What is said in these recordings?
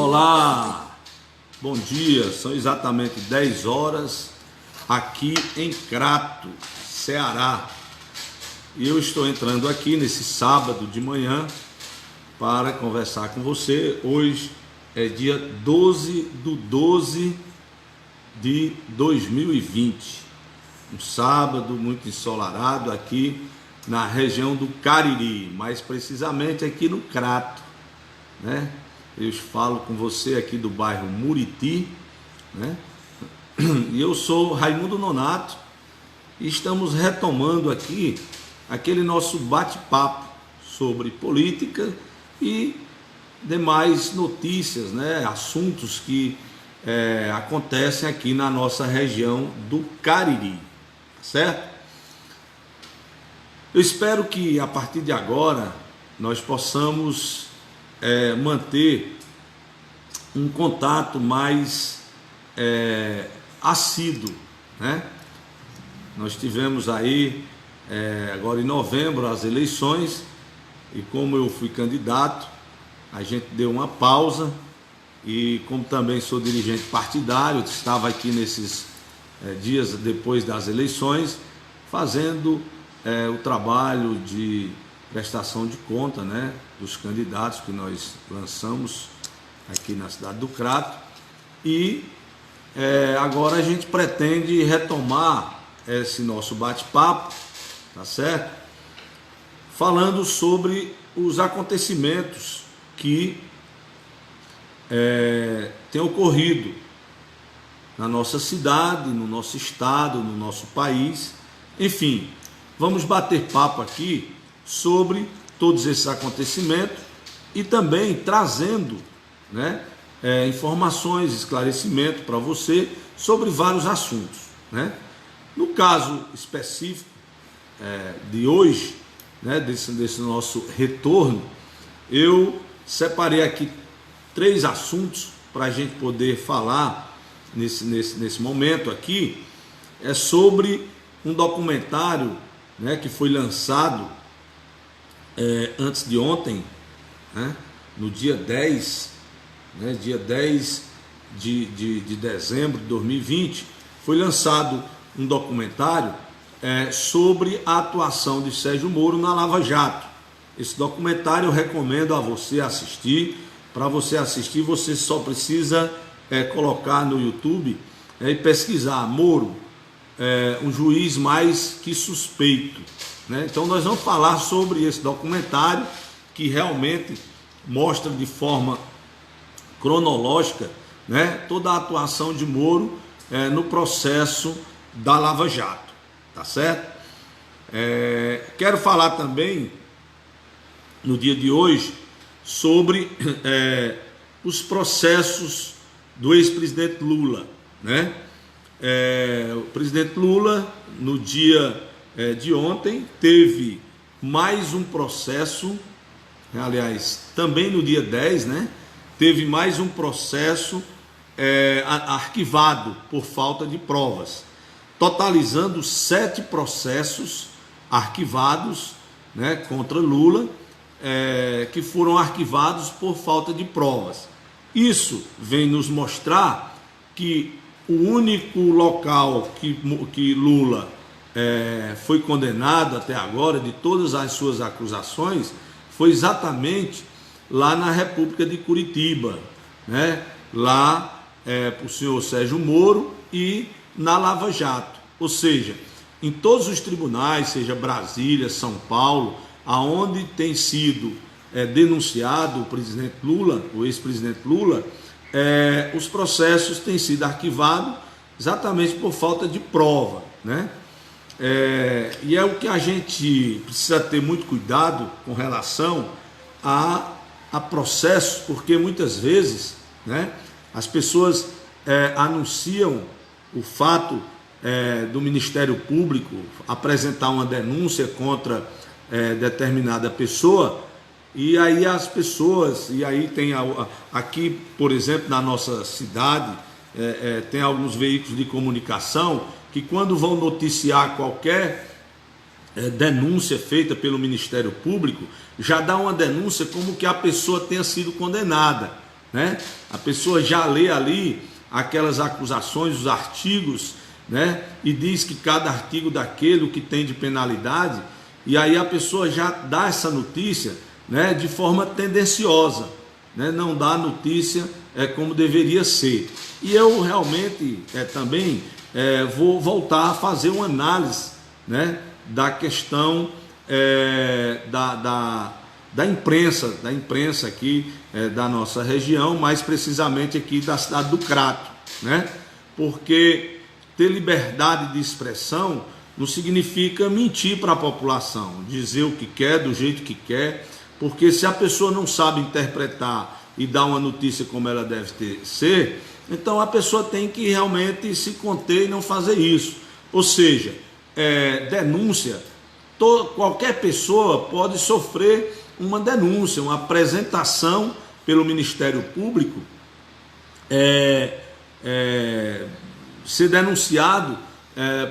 Olá, bom dia, são exatamente 10 horas aqui em Crato, Ceará. E eu estou entrando aqui nesse sábado de manhã para conversar com você. Hoje é dia 12/12 de 2020, um sábado muito ensolarado aqui na região do Cariri, mais precisamente aqui no Crato, né? Eu falo com você aqui do bairro Muriti, né? E eu sou Raimundo Nonato e estamos retomando aqui aquele nosso bate-papo sobre política e demais notícias, né? Assuntos que acontecem aqui na nossa região do Cariri, certo? Eu espero que a partir de agora nós possamos manter um contato mais assíduo, né? Nós tivemos aí agora em novembro as eleições e como eu fui candidato, a gente deu uma pausa e como também sou dirigente partidário, estava aqui nesses dias depois das eleições fazendo o trabalho de prestação de conta, né, dos candidatos que nós lançamos aqui na cidade do Crato. E agora a gente pretende retomar esse nosso bate-papo, tá certo? Falando sobre os acontecimentos que têm ocorrido na nossa cidade, no nosso estado, no nosso país, enfim, vamos bater papo aqui sobre todos esses acontecimentos e também trazendo, né, informações, esclarecimento para você sobre vários assuntos, né? No caso específico de hoje, né, desse nosso retorno, eu separei aqui 3 assuntos para a gente poder falar nesse momento aqui. É sobre um documentário, né, que foi lançado antes de ontem, né, no dia 10, né, dia 10 de dezembro de 2020, foi lançado um documentário sobre a atuação de Sérgio Moro na Lava Jato. Esse documentário eu recomendo a você assistir. Para você assistir, você só precisa colocar no YouTube e pesquisar Moro, um juiz mais que suspeito, né? Então nós vamos falar sobre esse documentário que realmente mostra de forma cronológica, né, toda a atuação de Moro no processo da Lava Jato, tá certo? Quero falar também no dia de hoje sobre os processos do ex-presidente Lula, né? O presidente Lula, no dia de ontem, teve mais um processo, aliás, também no dia 10, né? Teve mais um processo arquivado por falta de provas, totalizando 7 processos arquivados, né, contra Lula, que foram arquivados por falta de provas. Isso vem nos mostrar que o único local que Lula foi condenado até agora, de todas as suas acusações, foi exatamente lá na República de Curitiba, né? Lá para o senhor Sérgio Moro e na Lava Jato. Ou seja, em todos os tribunais, seja Brasília, São Paulo, aonde tem sido denunciado o presidente Lula, o ex-presidente Lula, os processos têm sido arquivados exatamente por falta de prova, né? E é o que a gente precisa ter muito cuidado com relação a processos, porque muitas vezes, né, as pessoas anunciam o fato do Ministério Público apresentar uma denúncia contra determinada pessoa, e aí as pessoas, e aí tem aqui, por exemplo, na nossa cidade, tem alguns veículos de comunicação que quando vão noticiar qualquer denúncia feita pelo Ministério Público, já dá uma denúncia como que a pessoa tenha sido condenada, né? A pessoa já lê ali aquelas acusações, os artigos, né? E diz que cada artigo daquele o que tem de penalidade, e aí a pessoa já dá essa notícia, né? De forma tendenciosa, né? Não dá a notícia como deveria ser. E eu realmente também vou voltar a fazer uma análise, né? Da questão da imprensa aqui da nossa região, mais precisamente aqui da cidade do Crato, né? Porque ter liberdade de expressão não significa mentir para a população, dizer o que quer, do jeito que quer, porque se a pessoa não sabe interpretar e dar uma notícia como ela deve ser, então a pessoa tem que realmente se conter e não fazer isso. Ou seja, denúncia, qualquer pessoa pode sofrer uma denúncia, uma apresentação pelo Ministério Público, ser denunciado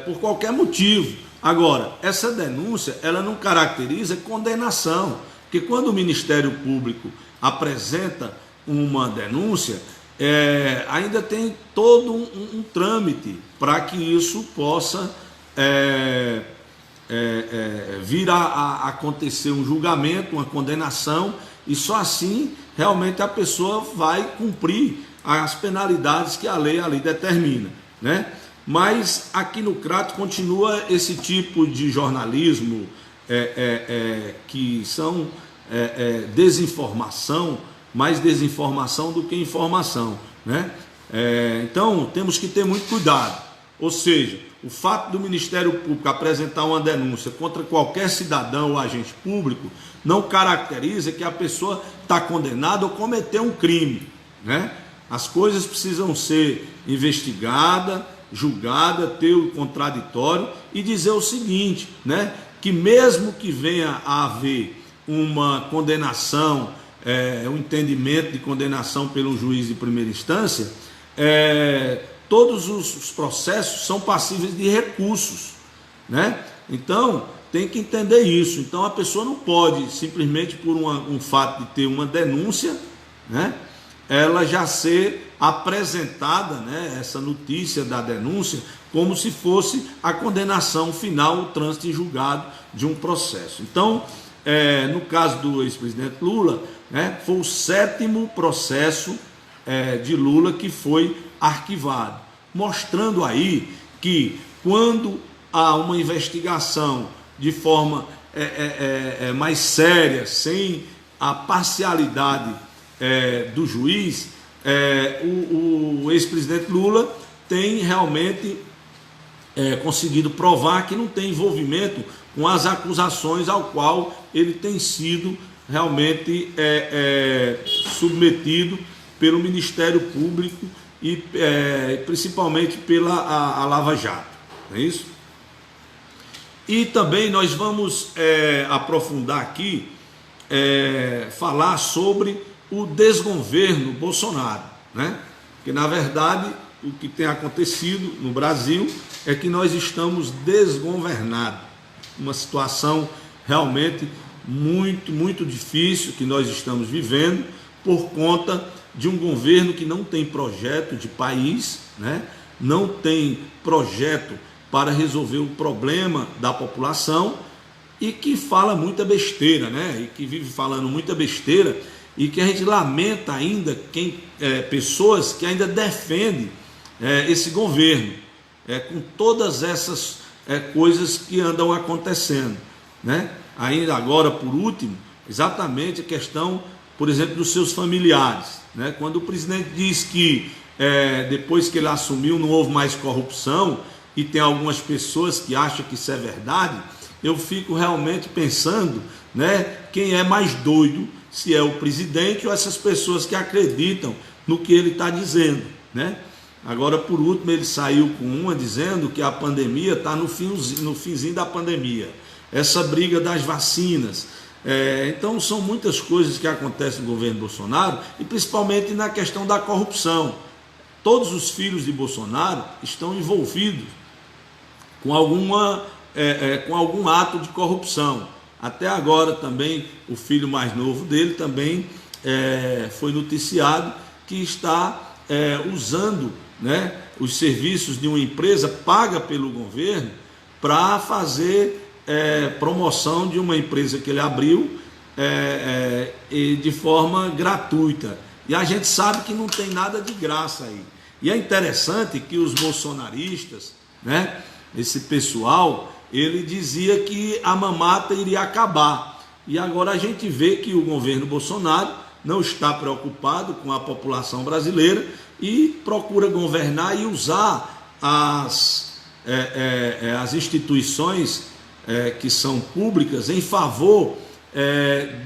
por qualquer motivo. Agora, essa denúncia, ela não caracteriza condenação, porque quando o Ministério Público apresenta uma denúncia, ainda tem todo um trâmite para que isso possa vir a acontecer um julgamento, uma condenação, e só assim realmente a pessoa vai cumprir as penalidades que a lei ali determina, né? Mas aqui no Crato continua esse tipo de jornalismo que são desinformação, mais desinformação do que informação, né? Então temos que ter muito cuidado. Ou seja, o fato do Ministério Público apresentar uma denúncia contra qualquer cidadão ou agente público não caracteriza que a pessoa está condenada ou cometeu um crime, né? As coisas precisam ser investigadas, julgadas, ter o contraditório e dizer o seguinte, né? Que mesmo que venha a haver uma condenação, um entendimento de condenação pelo juiz de primeira instância, todos os processos são passíveis de recursos, né? Então tem que entender isso. Então a pessoa não pode simplesmente por um fato de ter uma denúncia, né? Ela já ser apresentada, né? Essa notícia da denúncia como se fosse a condenação final, o trânsito em julgado de um processo. Então, no caso do ex-presidente Lula, né? Foi o 7º processo de Lula que foi arquivado, mostrando aí que quando há uma investigação de forma mais séria, sem a parcialidade do juiz, o ex-presidente Lula tem realmente conseguido provar que não tem envolvimento com as acusações ao qual ele tem sido realmente submetido pelo Ministério Público e principalmente pela Lava Jato, não é isso? E também nós vamos aprofundar aqui, falar sobre o desgoverno Bolsonaro, né? Porque na verdade o que tem acontecido no Brasil é que nós estamos desgovernados, uma situação realmente muito, muito difícil que nós estamos vivendo por conta de um governo que não tem projeto de país, né? Não tem projeto para resolver o problema da população e que fala muita besteira, né? E que vive falando muita besteira e que a gente lamenta ainda pessoas que ainda defendem esse governo, com todas essas coisas que andam acontecendo, né? Ainda agora, por último, exatamente a questão, por exemplo, dos seus familiares, né? Quando o presidente diz que depois que ele assumiu não houve mais corrupção, e tem algumas pessoas que acham que isso é verdade, eu fico realmente pensando, né, quem é mais doido, se é o presidente ou essas pessoas que acreditam no que ele está dizendo, né? Agora, por último, ele saiu com uma dizendo que a pandemia está no finzinho da pandemia, essa briga das vacinas. Então são muitas coisas que acontecem no governo Bolsonaro e principalmente na questão da corrupção. Todos os filhos de Bolsonaro estão envolvidos com algum ato de corrupção. Até agora também o filho mais novo dele também foi noticiado que está usando, né, os serviços de uma empresa paga pelo governo para fazer promoção de uma empresa que ele abriu de forma gratuita. E a gente sabe que não tem nada de graça aí. E é interessante que os bolsonaristas, né, esse pessoal, ele dizia que a mamata iria acabar. E agora a gente vê que o governo Bolsonaro não está preocupado com a população brasileira e procura governar e usar as instituições que são públicas em favor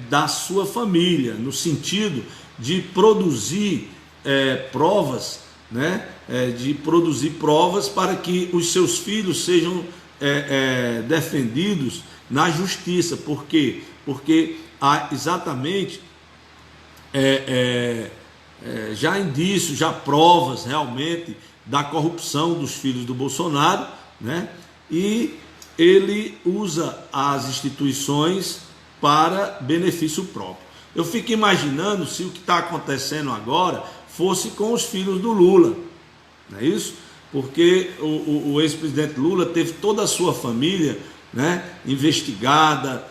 da sua família, no sentido de produzir provas, né, de produzir provas para que os seus filhos sejam defendidos na justiça. Por quê? Porque há exatamente já indícios, já provas realmente da corrupção dos filhos do Bolsonaro, né? E ele usa as instituições para benefício próprio. Eu fico imaginando se o que está acontecendo agora fosse com os filhos do Lula, não é isso? Porque o ex-presidente Lula teve toda a sua família, né, investigada,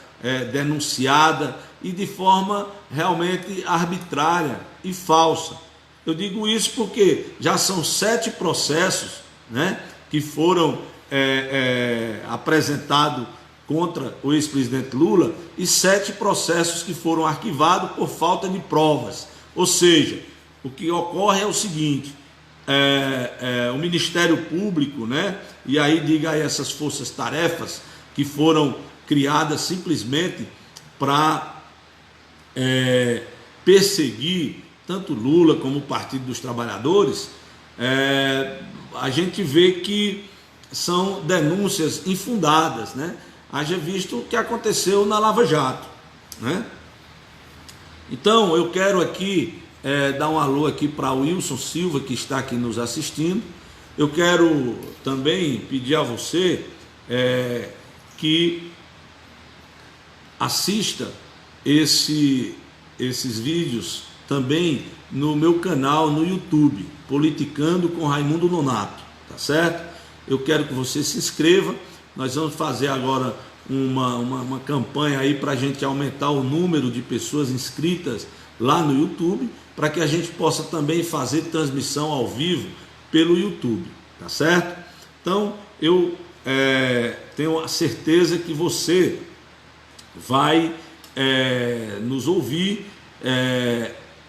denunciada e de forma realmente arbitrária e falsa. Eu digo isso porque já são 7 processos, né, que foram apresentados contra o ex-presidente Lula e 7 processos que foram arquivados por falta de provas. Ou seja, o que ocorre é o seguinte: o Ministério Público, né, e aí diga aí essas forças-tarefas que foram criadas simplesmente para perseguir tanto Lula como o Partido dos Trabalhadores, a gente vê que são denúncias infundadas, né? Haja visto o que aconteceu na Lava Jato, né? Então eu quero aqui dar um alô aqui para o Wilson Silva, que está aqui nos assistindo. Eu quero também pedir a você que assista esses vídeos também no meu canal no YouTube, Politicando com Raimundo Nonato, tá certo? Eu quero que você se inscreva. Nós vamos fazer agora uma campanha aí para a gente aumentar o número de pessoas inscritas lá no YouTube, para que a gente possa também fazer transmissão ao vivo pelo YouTube, tá certo? Então eu tenho a certeza que você vai nos ouvir,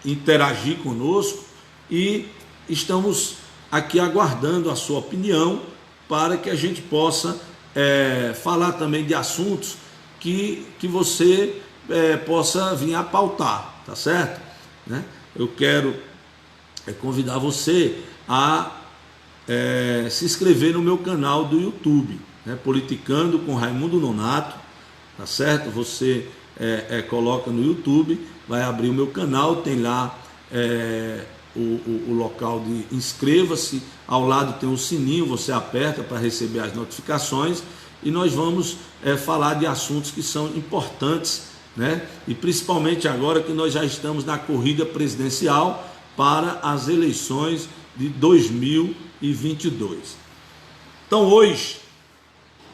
interagir conosco, e estamos aqui aguardando a sua opinião para que a gente possa falar também de assuntos que você possa vir a pautar, tá certo? Né? Eu quero convidar você a se inscrever no meu canal do YouTube, né? Politicando com Raimundo Nonato, tá certo? Você coloca no YouTube, vai abrir o meu canal, tem lá o local de inscreva-se, ao lado tem o sininho, você aperta para receber as notificações, e nós vamos falar de assuntos que são importantes, né? E principalmente agora que nós já estamos na corrida presidencial para as eleições de 2022. Então hoje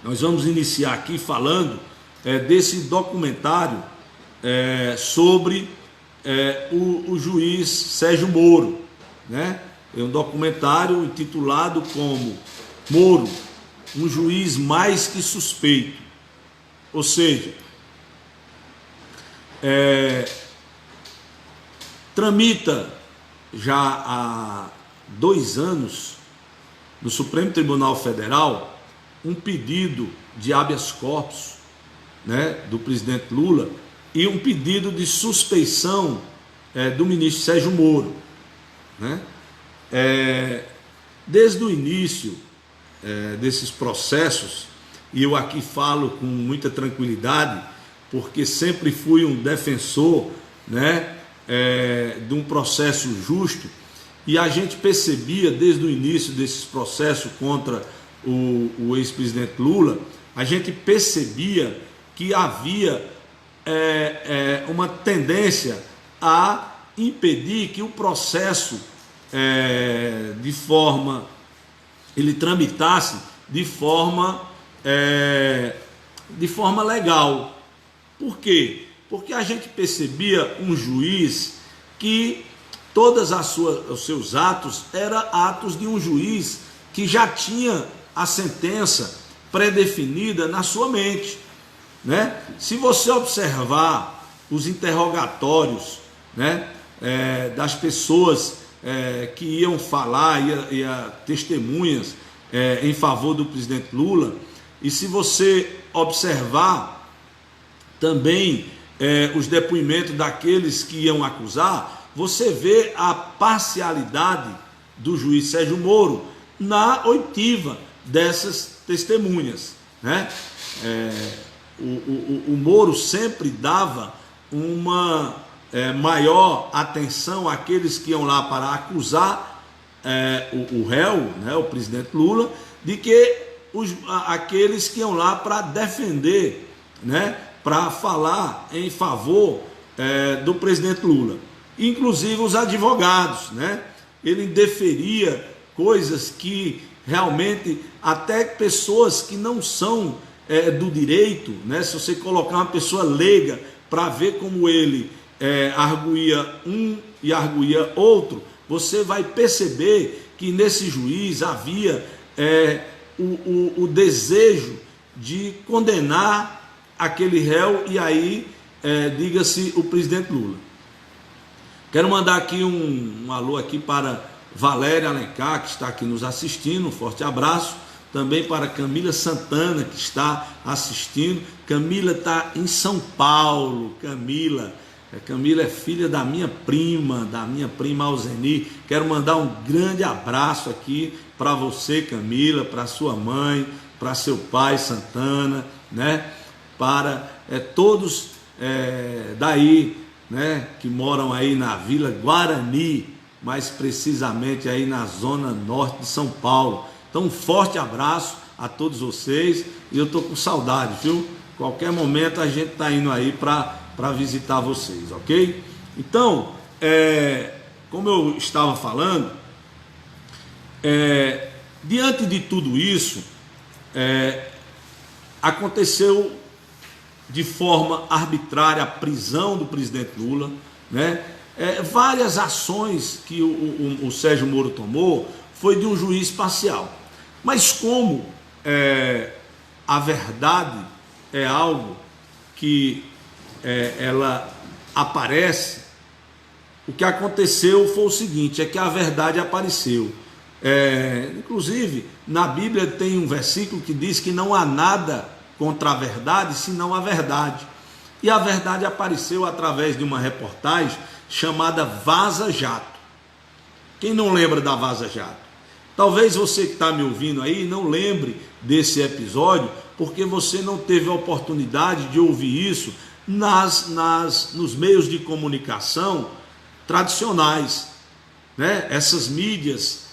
nós vamos iniciar aqui falando desse documentário sobre o juiz Sérgio Moro, né? É um documentário intitulado como Moro, um juiz mais que suspeito. Ou seja, tramita já há 2 anos no Supremo Tribunal Federal um pedido de habeas corpus, né, do presidente Lula, e um pedido de suspeição do ministro Sérgio Moro, né? Desde o início desses processos, e eu aqui falo com muita tranquilidade, porque sempre fui um defensor, né, de um processo justo, e a gente percebia desde o início desses processos contra o ex-presidente Lula, a gente percebia que havia uma tendência a impedir que o processo ele tramitasse de forma legal. Por quê? Porque a gente percebia um juiz que todos os seus atos eram atos de um juiz que já tinha a sentença pré-definida na sua mente, né? Se você observar os interrogatórios, né, das pessoas que iam falar, testemunhas em favor do presidente Lula, e se você observar também os depoimentos daqueles que iam acusar, você vê a parcialidade do juiz Sérgio Moro na oitiva dessas testemunhas, né? O Moro sempre dava uma maior atenção àqueles que iam lá para acusar o réu, né, o presidente Lula, de que aqueles que iam lá para defender, né, para falar em favor do presidente Lula, inclusive os advogados, né? Ele deferia coisas que realmente até pessoas que não são do direito, né? Se você colocar uma pessoa leiga para ver como ele arguía um e arguía outro, você vai perceber que nesse juiz havia o desejo de condenar aquele réu, e aí diga-se o presidente Lula. Quero mandar aqui um alô aqui para Valéria Alencar, que está aqui nos assistindo, um forte abraço. Também para Camila Santana, que está assistindo. Camila está em São Paulo. Camila é filha da minha prima Alzeni. Quero mandar um grande abraço aqui para você, Camila, para sua mãe, para seu pai Santana, né? Para todos daí, né, que moram aí na Vila Guarani, mais precisamente aí na zona norte de São Paulo. Então, um forte abraço a todos vocês, e eu estou com saudade, viu? Qualquer momento a gente está indo aí para visitar vocês, ok? Então, como eu estava falando, diante de tudo isso, aconteceu de forma arbitrária a prisão do presidente Lula, né? Várias ações que o Sérgio Moro tomou foi de um juiz parcial. Mas como a verdade é algo que ela aparece, o que aconteceu foi o seguinte, que a verdade apareceu. Inclusive, na Bíblia tem um versículo que diz que não há nada contra a verdade, senão a verdade. E a verdade apareceu através de uma reportagem chamada Vaza Jato. Quem não lembra da Vaza Jato? Talvez você que está me ouvindo aí não lembre desse episódio, porque você não teve a oportunidade de ouvir isso nos meios de comunicação tradicionais, né? Essas mídias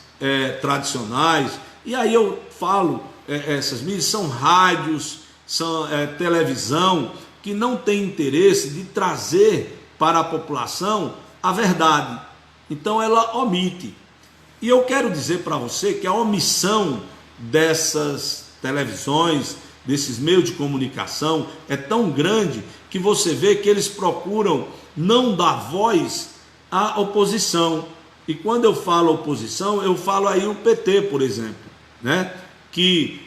tradicionais. E aí eu falo, essas mídias são rádios, são televisão, que não tem interesse de trazer para a população a verdade. Então ela omite. E eu quero dizer para você que a omissão dessas televisões, desses meios de comunicação, é tão grande que você vê que eles procuram não dar voz à oposição. E quando eu falo oposição, eu falo aí o PT, por exemplo, né? Que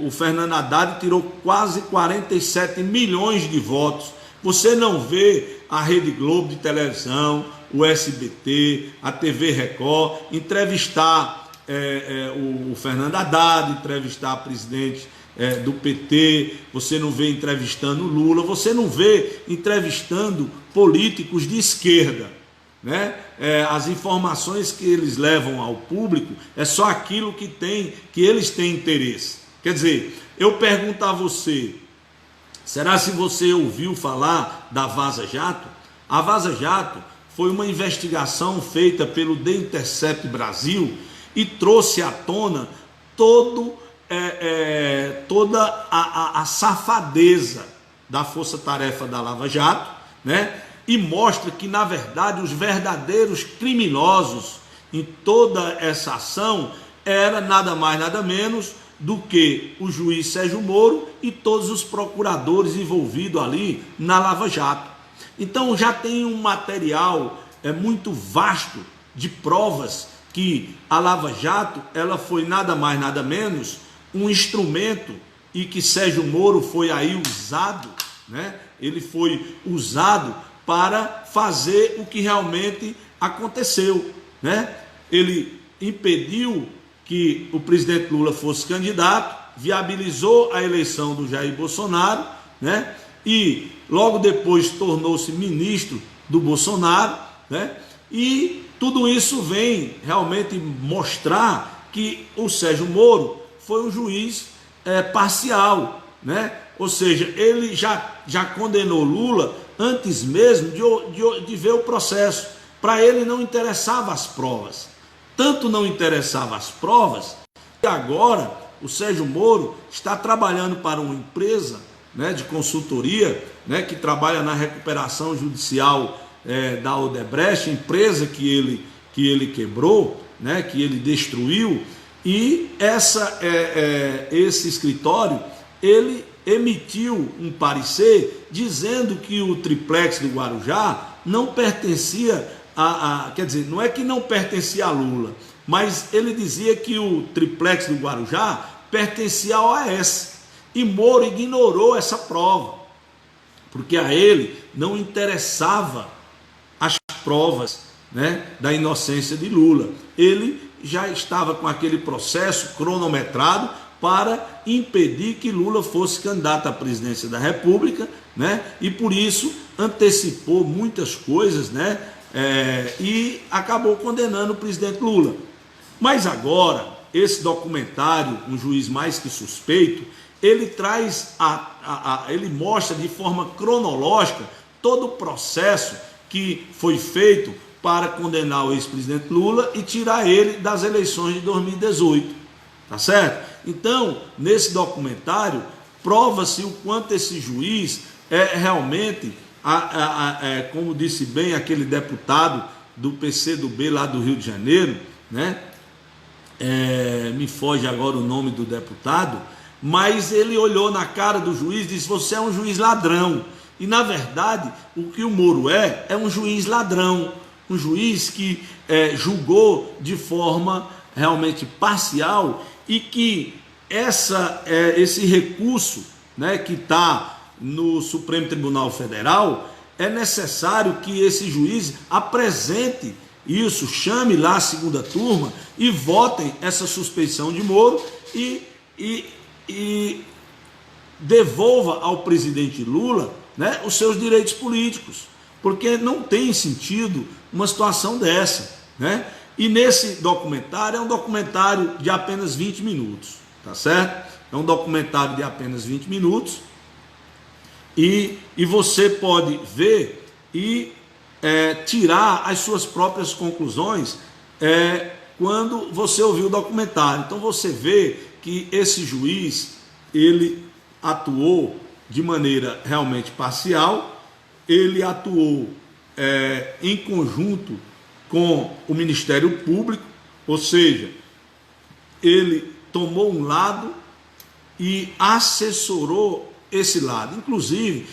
o Fernando Haddad tirou quase 47 milhões de votos. Você não vê a Rede Globo de televisão, o SBT, a TV Record entrevistar o Fernando Haddad, entrevistar a presidente do PT, você não vê entrevistando o Lula, você não vê entrevistando políticos de esquerda, né? As informações que eles levam ao público é só aquilo que eles têm interesse. Quer dizer, eu pergunto a você, será se você ouviu falar da Vaza Jato? A Vaza Jato foi uma investigação feita pelo The Intercept Brasil e trouxe à tona toda a safadeza da força-tarefa da Lava Jato, né? e mostra que, na verdade, os verdadeiros criminosos em toda essa ação era nada mais, nada menos do que o juiz Sérgio Moro e todos os procuradores envolvidos ali na Lava Jato. Então já tem um material muito vasto de provas que a Lava Jato ela foi nada mais, nada menos um instrumento e que Sérgio Moro foi aí usado, né? Ele foi usado para fazer o que realmente aconteceu, né? Ele impediu que o presidente Lula fosse candidato, viabilizou a eleição do Jair Bolsonaro, né? E logo depois tornou-se ministro do Bolsonaro, né? E tudo isso vem realmente mostrar que o Sérgio Moro foi um juiz parcial, né? Ou seja, ele já condenou Lula antes mesmo de ver o processo. Para ele não interessava as provas. Tanto não interessava as provas, que agora o Sérgio Moro está trabalhando para uma empresa, né, de consultoria, né, que trabalha na recuperação judicial da Odebrecht, empresa que ele quebrou, né, que ele destruiu, e esse escritório, ele emitiu um parecer dizendo que o triplex do Guarujá não pertencia quer dizer, não é que não pertencia a Lula, mas ele dizia que o triplex do Guarujá pertencia ao AS, e Moro ignorou essa prova, porque a ele não interessava as provas, né, da inocência de Lula. Ele já estava com aquele processo cronometrado para impedir que Lula fosse candidato à presidência da República, né, e por isso antecipou muitas coisas, né, e acabou condenando o presidente Lula. Mas agora, esse documentário, Um Juiz Mais Que Suspeito, ele traz, ele mostra de forma cronológica todo o processo que foi feito para condenar o ex-presidente Lula e tirar ele das eleições de 2018, tá certo? Então, nesse documentário, prova-se o quanto esse juiz realmente, como disse bem aquele deputado do PCdoB lá do Rio de Janeiro, né? Me foge agora o nome do deputado, mas ele olhou na cara do juiz e disse: você é um juiz ladrão. E na verdade, o que o Moro é um juiz ladrão, um juiz que julgou de forma realmente parcial, e que esse recurso, né, que está no Supremo Tribunal Federal, é necessário que esse juiz apresente isso, chame lá a segunda turma e votem essa suspeição de Moro e devolva ao presidente Lula, né, os seus direitos políticos, porque não tem sentido uma situação dessa, né? E nesse documentário, é um documentário de apenas 20 minutos, tá certo? É um documentário de apenas 20 minutos, e você pode ver e tirar as suas próprias conclusões quando você ouvir o documentário. Então você vê que esse juiz, ele atuou de maneira realmente parcial, ele atuou em conjunto com o Ministério Público, ou seja, ele tomou um lado e assessorou esse lado, inclusive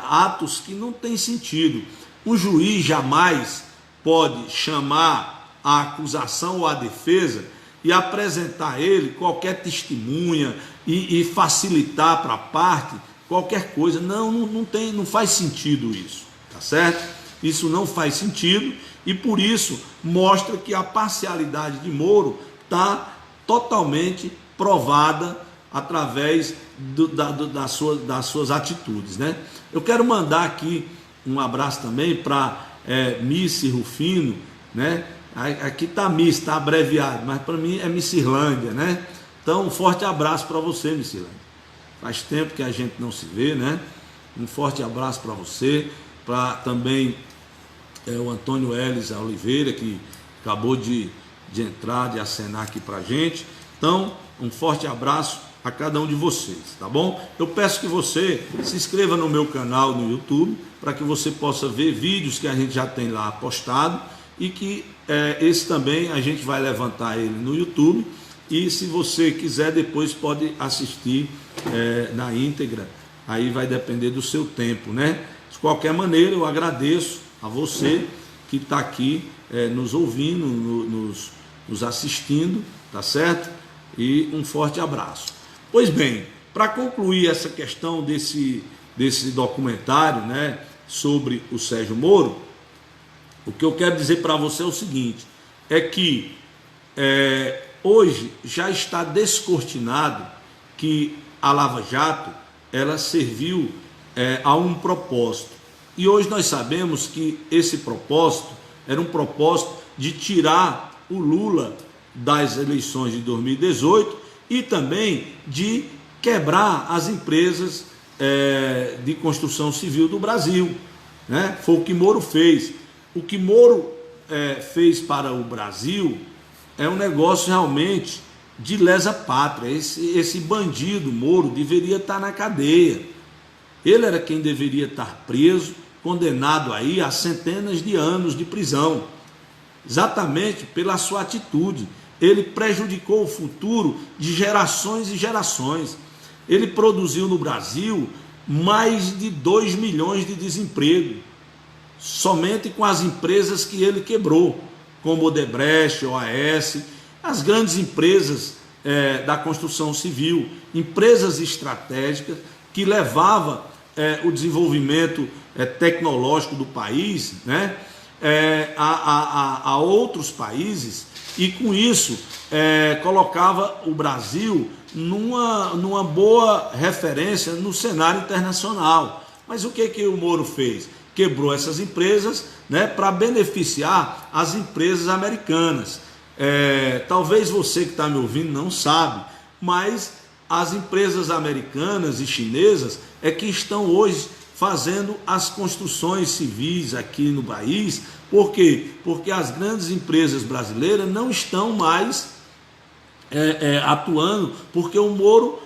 atos que não têm sentido. O juiz jamais pode chamar a acusação ou a defesa e apresentar a ele qualquer testemunha e facilitar para a parte qualquer coisa. Não faz sentido isso, tá certo? Isso não faz sentido, e por isso mostra que a parcialidade de Moro está totalmente provada através das suas atitudes, né? Eu quero mandar aqui um abraço também para Missy Rufino, né? Aqui está Miss, está abreviado, mas para mim é Missirlândia, né? Então, um forte abraço para você, Missirlândia. Faz tempo que a gente não se vê, né? Um forte abraço para você, para também o Antônio Elis Oliveira, que acabou de entrar, de acenar aqui para a gente. Então, um forte abraço a cada um de vocês, tá bom? Eu peço que você se inscreva no meu canal no YouTube, para que você possa ver vídeos que a gente já tem lá postado, e que esse também a gente vai levantar ele no YouTube, e se você quiser depois pode assistir na íntegra, aí vai depender do seu tempo, né? De qualquer maneira, eu agradeço a você que está aqui nos ouvindo, nos assistindo, tá certo? E um forte abraço. Pois bem, para concluir essa questão desse documentário, né, sobre o Sérgio Moro, o que eu quero dizer para você é o seguinte, é que hoje já está descortinado que a Lava Jato, ela serviu a um propósito. E hoje nós sabemos que esse propósito era um propósito de tirar o Lula das eleições de 2018 e também de quebrar as empresas de construção civil do Brasil, né? Foi o que Moro fez. O que Moro fez para o Brasil é um negócio realmente de lesa pátria. Esse bandido Moro deveria estar na cadeia. Ele era quem deveria estar preso, condenado aí a centenas de anos de prisão, exatamente pela sua atitude. Ele prejudicou o futuro de gerações e gerações. Ele produziu no Brasil mais de 2 milhões de desemprego, somente com as empresas que ele quebrou, como Odebrecht, OAS, as grandes empresas da construção civil, empresas estratégicas que levavam o desenvolvimento tecnológico do país, né, a outros países, e com isso colocava o Brasil numa boa referência no cenário internacional. Mas o que o Moro fez? Quebrou essas empresas, né, para beneficiar as empresas americanas. Talvez você que está me ouvindo não sabe, mas as empresas americanas e chinesas que estão hoje fazendo as construções civis aqui no país. Por quê? Porque as grandes empresas brasileiras não estão mais atuando, porque o Moro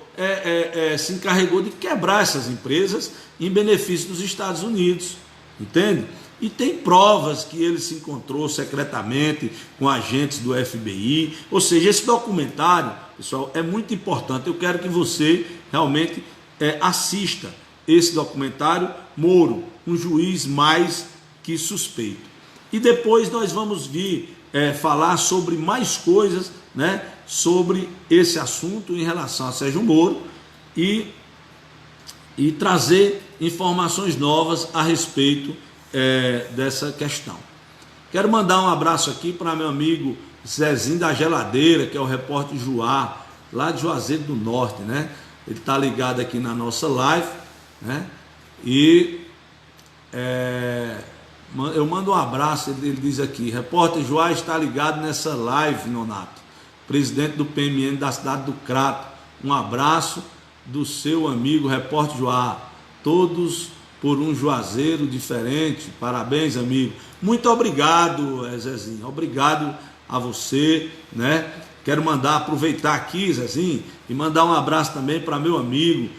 se encarregou de quebrar essas empresas em benefício dos Estados Unidos, entende? E tem provas que ele se encontrou secretamente com agentes do FBI. Ou seja, esse documentário, pessoal, é muito importante. Eu quero que você realmente assista esse documentário, Moro, um juiz mais que suspeito. E depois nós vamos vir falar sobre mais coisas, né, sobre esse assunto em relação a Sérgio Moro e trazer informações novas a respeito dessa questão. Quero mandar um abraço aqui para meu amigo Zezinho da Geladeira, que é o repórter Juá, lá de Juazeiro do Norte, né? Ele está ligado aqui na nossa live, né? E eu mando um abraço, ele diz aqui: repórter Juá está ligado nessa live, Nonato, presidente do PMN da cidade do Crato. Um abraço do seu amigo repórter Juá, todos por um Juazeiro diferente. Parabéns, amigo. Muito obrigado, Zezinho. Obrigado a você, né? Quero aproveitar aqui, Zezinho, e mandar um abraço também para meu amigo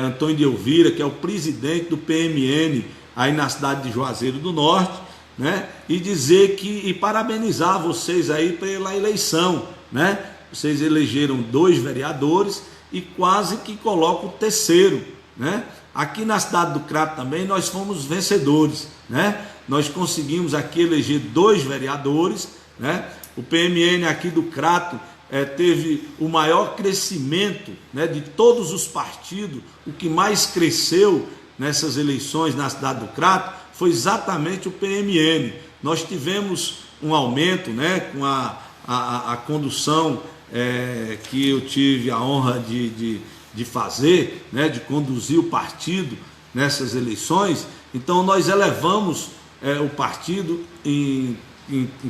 Antônio de Elvira, que é o presidente do PMN aí na cidade de Juazeiro do Norte, né? E dizer e parabenizar vocês aí pela eleição, né? Vocês elegeram 2 vereadores e quase que colocam o terceiro, né? Aqui na cidade do Crato também nós fomos vencedores, né? Nós conseguimos aqui eleger 2 vereadores, né? O PMN aqui do Crato teve o maior crescimento, né, de todos os partidos. O que mais cresceu nessas eleições na cidade do Crato foi exatamente o PMN. Nós tivemos um aumento, né, com a condução que eu tive a honra de fazer, né, de conduzir o partido nessas eleições. Então nós elevamos o partido em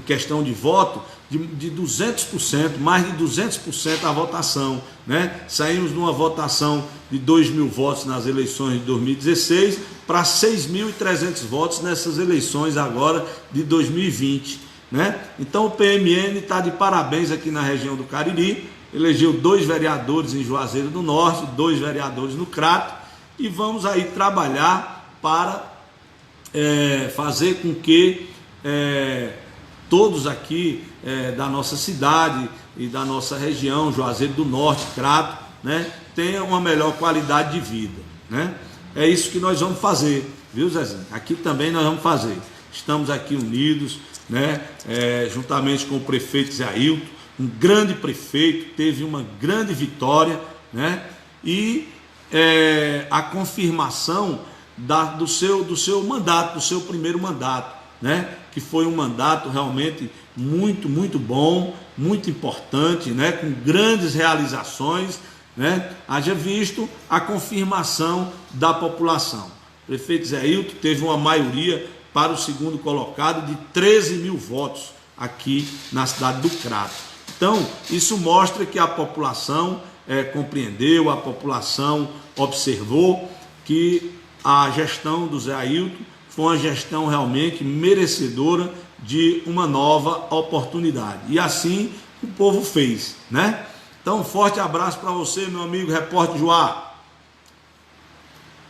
questão de voto de 200%, mais de 200% a votação, né? Saímos numa votação de 2.000 votos nas eleições de 2016 para 6.300 votos nessas eleições agora de 2020, né? Então o PMN está de parabéns aqui na região do Cariri. elegeu 2 vereadores em Juazeiro do Norte, 2 vereadores no Crato, e vamos aí trabalhar para fazer com que todos aqui da nossa cidade e da nossa região, Juazeiro do Norte, Crato, né, tenham uma melhor qualidade de vida, né? É isso que nós vamos fazer, viu, Zezinho? Aqui também nós vamos fazer. Estamos aqui unidos, né, juntamente com o prefeito Zé Ailton, um grande prefeito, teve uma grande vitória, né, e a confirmação do seu mandato, do seu primeiro mandato, né, que foi um mandato realmente muito, muito bom, muito importante, né, com grandes realizações, né, haja visto a confirmação da população. O prefeito Zé Ailton teve uma maioria para o segundo colocado de 13 mil votos aqui na cidade do Crato. Então, isso mostra que a população compreendeu, a população observou que a gestão do Zé Ailton foi uma gestão realmente merecedora de uma nova oportunidade. E assim o povo fez, né? Então, um forte abraço para você, meu amigo repórter Joá.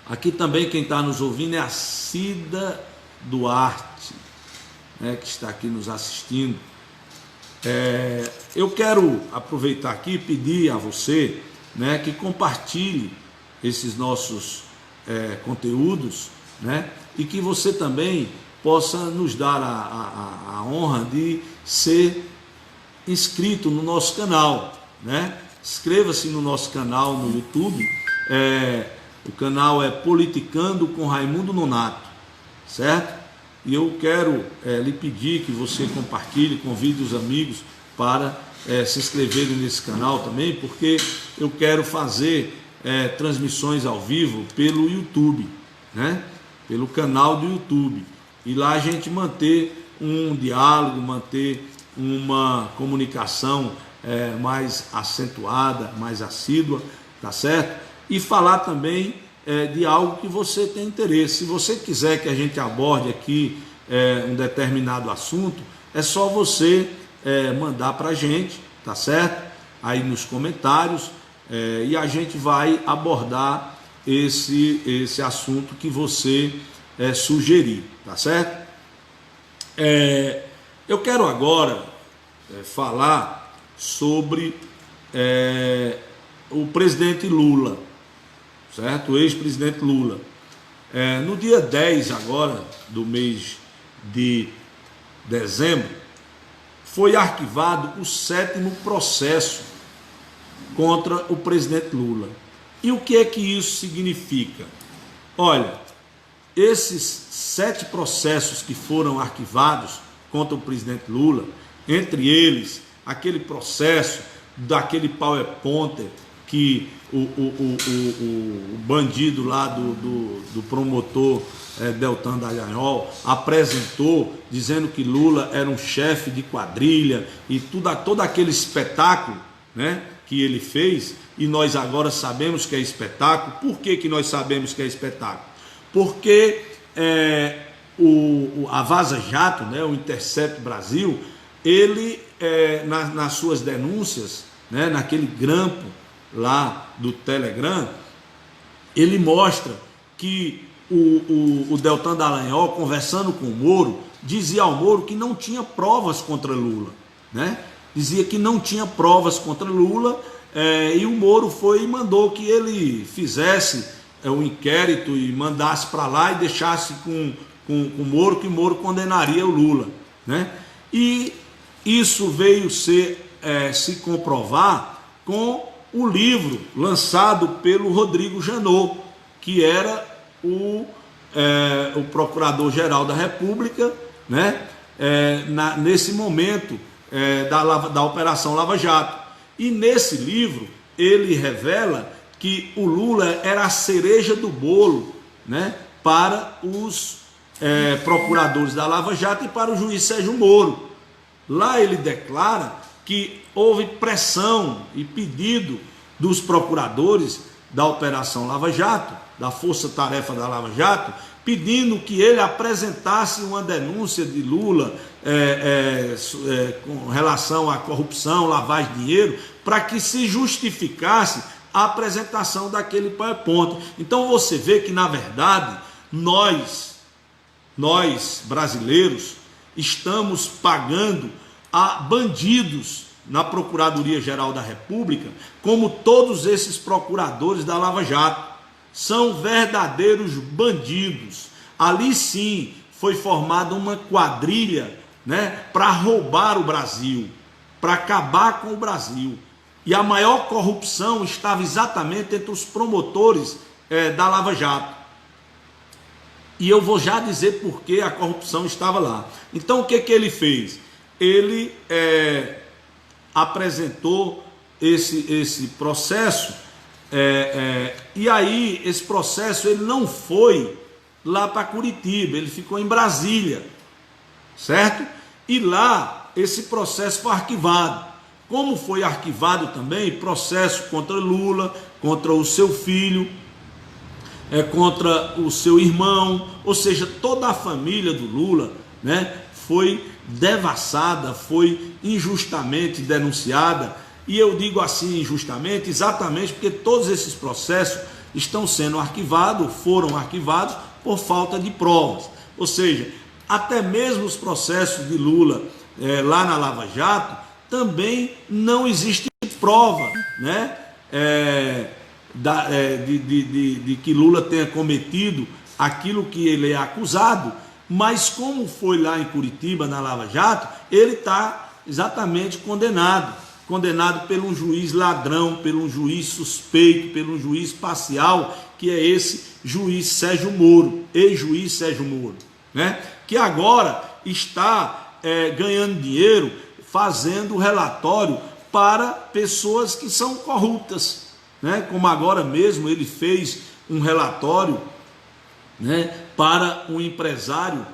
Aqui também quem está nos ouvindo é a Cida Duarte, né, que está aqui nos assistindo. Eu quero aproveitar aqui e pedir a você, né, que compartilhe esses nossos conteúdos, né, e que você também possa nos dar a honra de ser inscrito no nosso canal, né? Inscreva-se no nosso canal no YouTube. O canal é Politicando com Raimundo Nonato, certo? E eu quero lhe pedir que você compartilhe, convide os amigos para se inscreverem nesse canal também, porque eu quero fazer transmissões ao vivo pelo YouTube, né? Pelo canal do YouTube. E lá a gente manter um diálogo, manter uma comunicação mais acentuada, mais assídua, tá certo? E falar também de algo que você tem interesse. Se você quiser que a gente aborde aqui um determinado assunto, é só você mandar para a gente, tá certo? Aí nos comentários, e a gente vai abordar esse assunto que você sugerir, tá certo? Eu quero agora falar sobre o presidente Lula, certo? O ex-presidente Lula. No dia 10 agora do mês de dezembro, foi arquivado o 7º processo contra o presidente Lula. E o que é que isso significa? Olha, esses 7 processos que foram arquivados contra o presidente Lula, entre eles aquele processo daquele PowerPoint que o bandido lá do promotor Deltan Dallagnol apresentou, dizendo que Lula era um chefe de quadrilha e todo aquele espetáculo, né, que ele fez, e nós agora sabemos que é espetáculo. Por que nós sabemos que é espetáculo? Porque a Vaza Jato, né, o Intercept Brasil, ele, nas suas denúncias, né, naquele grampo lá do Telegram, ele mostra que o Deltan Dallagnol, conversando com o Moro, dizia ao Moro que não tinha provas contra Lula, né? Dizia que não tinha provas contra Lula, e o Moro foi e mandou que ele fizesse um inquérito e mandasse para lá e deixasse com o Moro, que o Moro condenaria o Lula, né? E isso veio se comprovar com o livro lançado pelo Rodrigo Janot, que era o Procurador-Geral da República, né? Nesse momento da Operação Lava Jato. E nesse livro ele revela que o Lula era a cereja do bolo, né, para os procuradores da Lava Jato e para o juiz Sérgio Moro. Lá ele declara que houve pressão e pedido dos procuradores da Operação Lava Jato da Força Tarefa da Lava Jato, pedindo que ele apresentasse uma denúncia de Lula com relação à corrupção, lavagem de dinheiro, para que se justificasse a apresentação daquele PowerPoint. Então você vê que, na verdade, nós brasileiros, estamos pagando a bandidos na Procuradoria-Geral da República, como todos esses procuradores da Lava Jato. São verdadeiros bandidos. Ali sim foi formada uma quadrilha, né, para roubar o Brasil, para acabar com o Brasil. E a maior corrupção estava exatamente entre os promotores da Lava Jato. E eu vou já dizer por que a corrupção estava lá. Então o que ele fez? Ele apresentou esse processo, e aí esse processo ele não foi lá para Curitiba, ele ficou em Brasília, certo? E lá esse processo foi arquivado. Como foi arquivado também processo contra Lula, contra o seu filho, contra o seu irmão, ou seja, toda a família do Lula, né, foi devassada, foi injustamente denunciada. E eu digo assim injustamente, exatamente porque todos esses processos estão sendo arquivados, foram arquivados por falta de provas. Ou seja, até mesmo os processos de Lula lá na Lava Jato, também não existe prova, né, de que Lula tenha cometido aquilo que ele é acusado, mas como foi lá em Curitiba, na Lava Jato, ele está exatamente condenado pelo juiz ladrão, pelo juiz suspeito, pelo juiz parcial, que é esse juiz Sérgio Moro, ex-juiz Sérgio Moro, né? Que agora está ganhando dinheiro fazendo relatório para pessoas que são corruptas, né? Como agora mesmo ele fez um relatório, né, para um empresário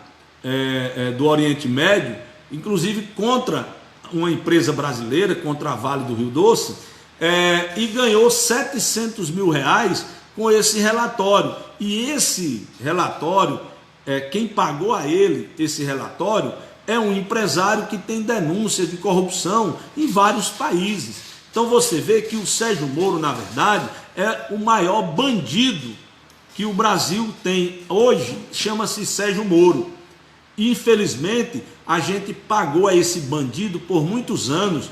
do Oriente Médio, inclusive contra uma empresa brasileira, contra a Vale do Rio Doce, e ganhou R$700 mil com esse relatório. E esse relatório, quem pagou a ele esse relatório é um empresário que tem denúncia de corrupção em vários países. Então você vê que o Sérgio Moro, na verdade, é o maior bandido que o Brasil tem hoje, chama-se Sérgio Moro. Infelizmente, a gente pagou a esse bandido por muitos anos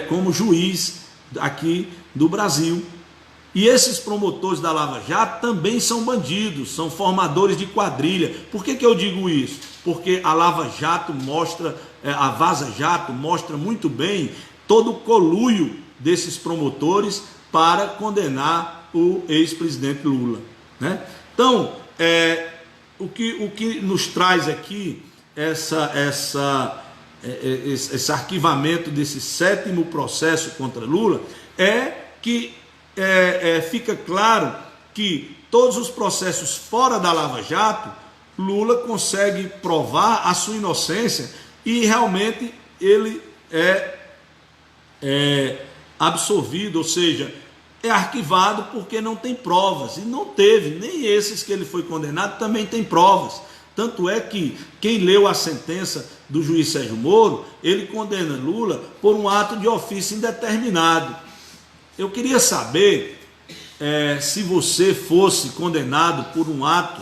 como juiz aqui do Brasil. E esses promotores da Lava Jato também são bandidos, são formadores de quadrilha. Por que eu digo isso? Porque a Lava Jato mostra, a Vaza Jato mostra muito bem todo o conluio desses promotores para condenar o ex-presidente Lula, né? Então, o que nos traz aqui esse arquivamento desse 7º processo contra Lula é que fica claro que todos os processos fora da Lava Jato, Lula consegue provar a sua inocência e realmente ele é absolvido, ou seja, é arquivado porque não tem provas, e não teve, nem esses que ele foi condenado também tem provas. Tanto é que quem leu a sentença do juiz Sérgio Moro, ele condena Lula por um ato de ofício indeterminado. Eu queria saber se você fosse condenado por um ato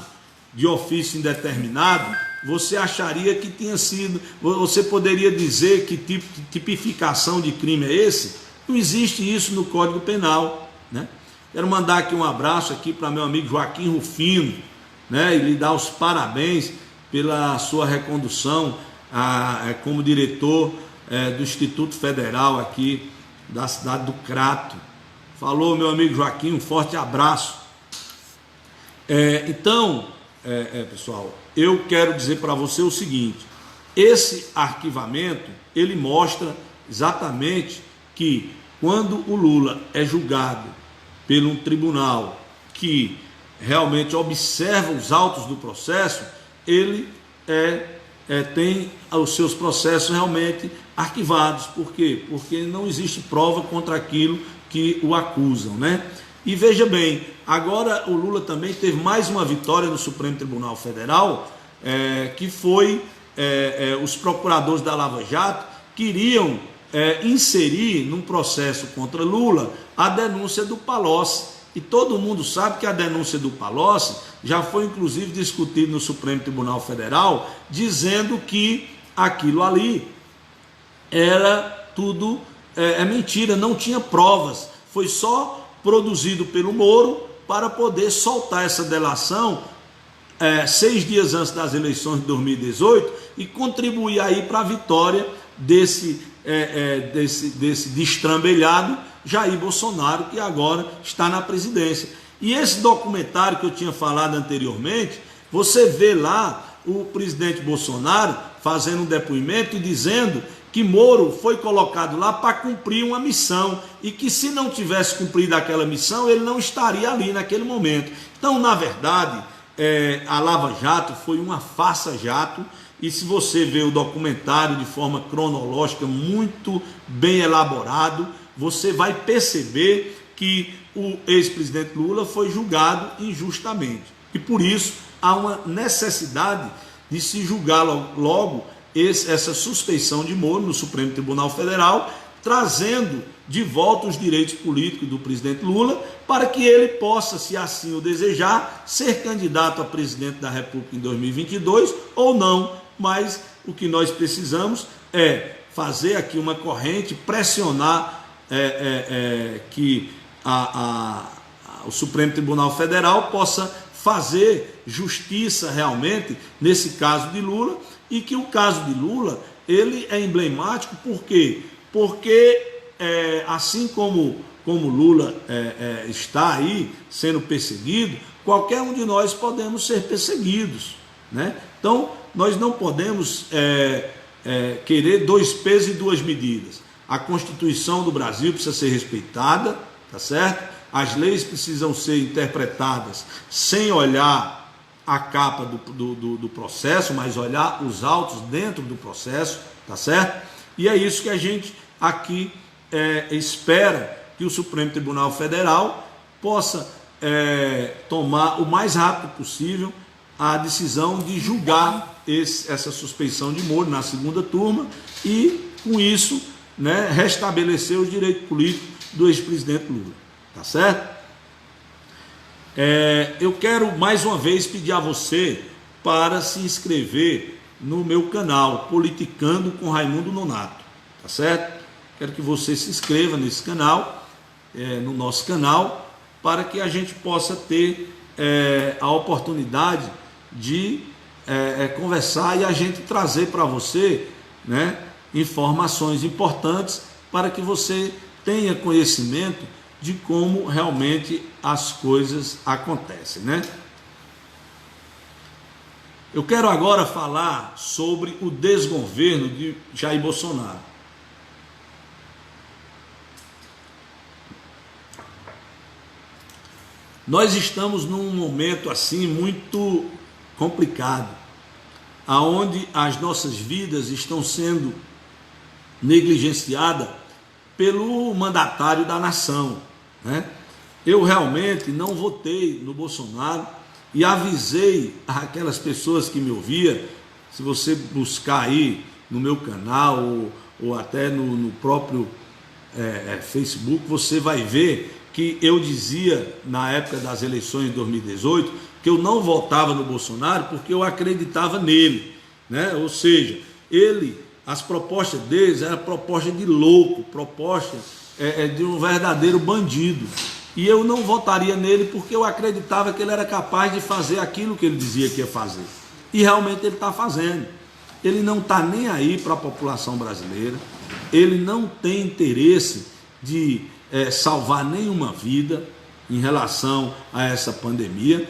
de ofício indeterminado, você acharia que tinha sido, você poderia dizer que tipo de tipificação de crime é esse? Não existe isso no Código Penal, né? Quero mandar aqui um abraço aqui para meu amigo Joaquim Rufino, né, e lhe dar os parabéns pela sua recondução como diretor do Instituto Federal aqui da cidade do Crato. Falou, meu amigo Joaquim, um forte abraço. Então, pessoal, eu quero dizer para você o seguinte: esse arquivamento, ele mostra exatamente que quando o Lula é julgado por um tribunal que realmente observa os autos do processo, ele tem os seus processos realmente arquivados. Por quê? Porque não existe prova contra aquilo que o acusam, né? E veja bem, agora o Lula também teve mais uma vitória no Supremo Tribunal Federal, que foi os procuradores da Lava Jato queriam inserir num processo contra Lula a denúncia do Palocci. E todo mundo sabe que a denúncia do Palocci já foi inclusive discutida no Supremo Tribunal Federal, dizendo que aquilo ali era tudo mentira, não tinha provas, foi só produzido pelo Moro para poder soltar essa delação 6 dias antes das eleições de 2018 e contribuir aí para a vitória desse destrambelhado Jair Bolsonaro, que agora está na presidência. E esse documentário que eu tinha falado anteriormente, você vê lá o presidente Bolsonaro fazendo um depoimento e dizendo que Moro foi colocado lá para cumprir uma missão e que se não tivesse cumprido aquela missão, ele não estaria ali naquele momento. Então, na verdade, a Lava Jato foi uma farsa-jato, e se você vê o documentário de forma cronológica, muito bem elaborado, você vai perceber que o ex-presidente Lula foi julgado injustamente. E por isso há uma necessidade de se julgar logo essa suspeição de Moro no Supremo Tribunal Federal, trazendo de volta os direitos políticos do presidente Lula, para que ele possa, se assim o desejar, ser candidato a presidente da República em 2022 ou não. Mas o que nós precisamos é fazer aqui uma corrente, pressionar que o Supremo Tribunal Federal possa fazer justiça realmente nesse caso de Lula, e que o caso de Lula ele é emblemático. Por quê? Porque assim como Lula está aí sendo perseguido, qualquer um de nós podemos ser perseguidos, né? Então nós não podemos querer 2 pesos e 2 medidas. A Constituição do Brasil precisa ser respeitada, tá certo? As leis precisam ser interpretadas sem olhar a capa do processo, mas olhar os autos dentro do processo, tá certo? E é isso que a gente aqui espera que o Supremo Tribunal Federal possa tomar o mais rápido possível a decisão de julgar essa suspeição de Moro na segunda turma e, com isso, né, restabelecer os direitos políticos do ex-presidente Lula, tá certo? Eu quero mais uma vez pedir a você para se inscrever no meu canal Politicando com Raimundo Nonato, tá certo? Quero que você se inscreva nesse canal, no nosso canal, para que a gente possa ter a oportunidade de conversar e a gente trazer para você, né, informações importantes para que você tenha conhecimento de como realmente as coisas acontecem, né? Eu quero agora falar sobre o desgoverno de Jair Bolsonaro. Nós estamos num momento assim muito complicado, aonde as nossas vidas estão sendo negligenciadas pelo mandatário da nação, né? Eu realmente não votei no Bolsonaro e avisei aquelas pessoas que me ouviam. Se você buscar aí no meu canal ou até no próprio Facebook, você vai ver que eu dizia na época das eleições de 2018 que eu não votava no Bolsonaro porque eu acreditava nele, né? Ou seja, as propostas deles eram propostas de louco, propostas de um verdadeiro bandido. E eu não votaria nele porque eu acreditava que ele era capaz de fazer aquilo que ele dizia que ia fazer. E realmente ele está fazendo. Ele não está nem aí para a população brasileira, ele não tem interesse de salvar nenhuma vida em relação a essa pandemia.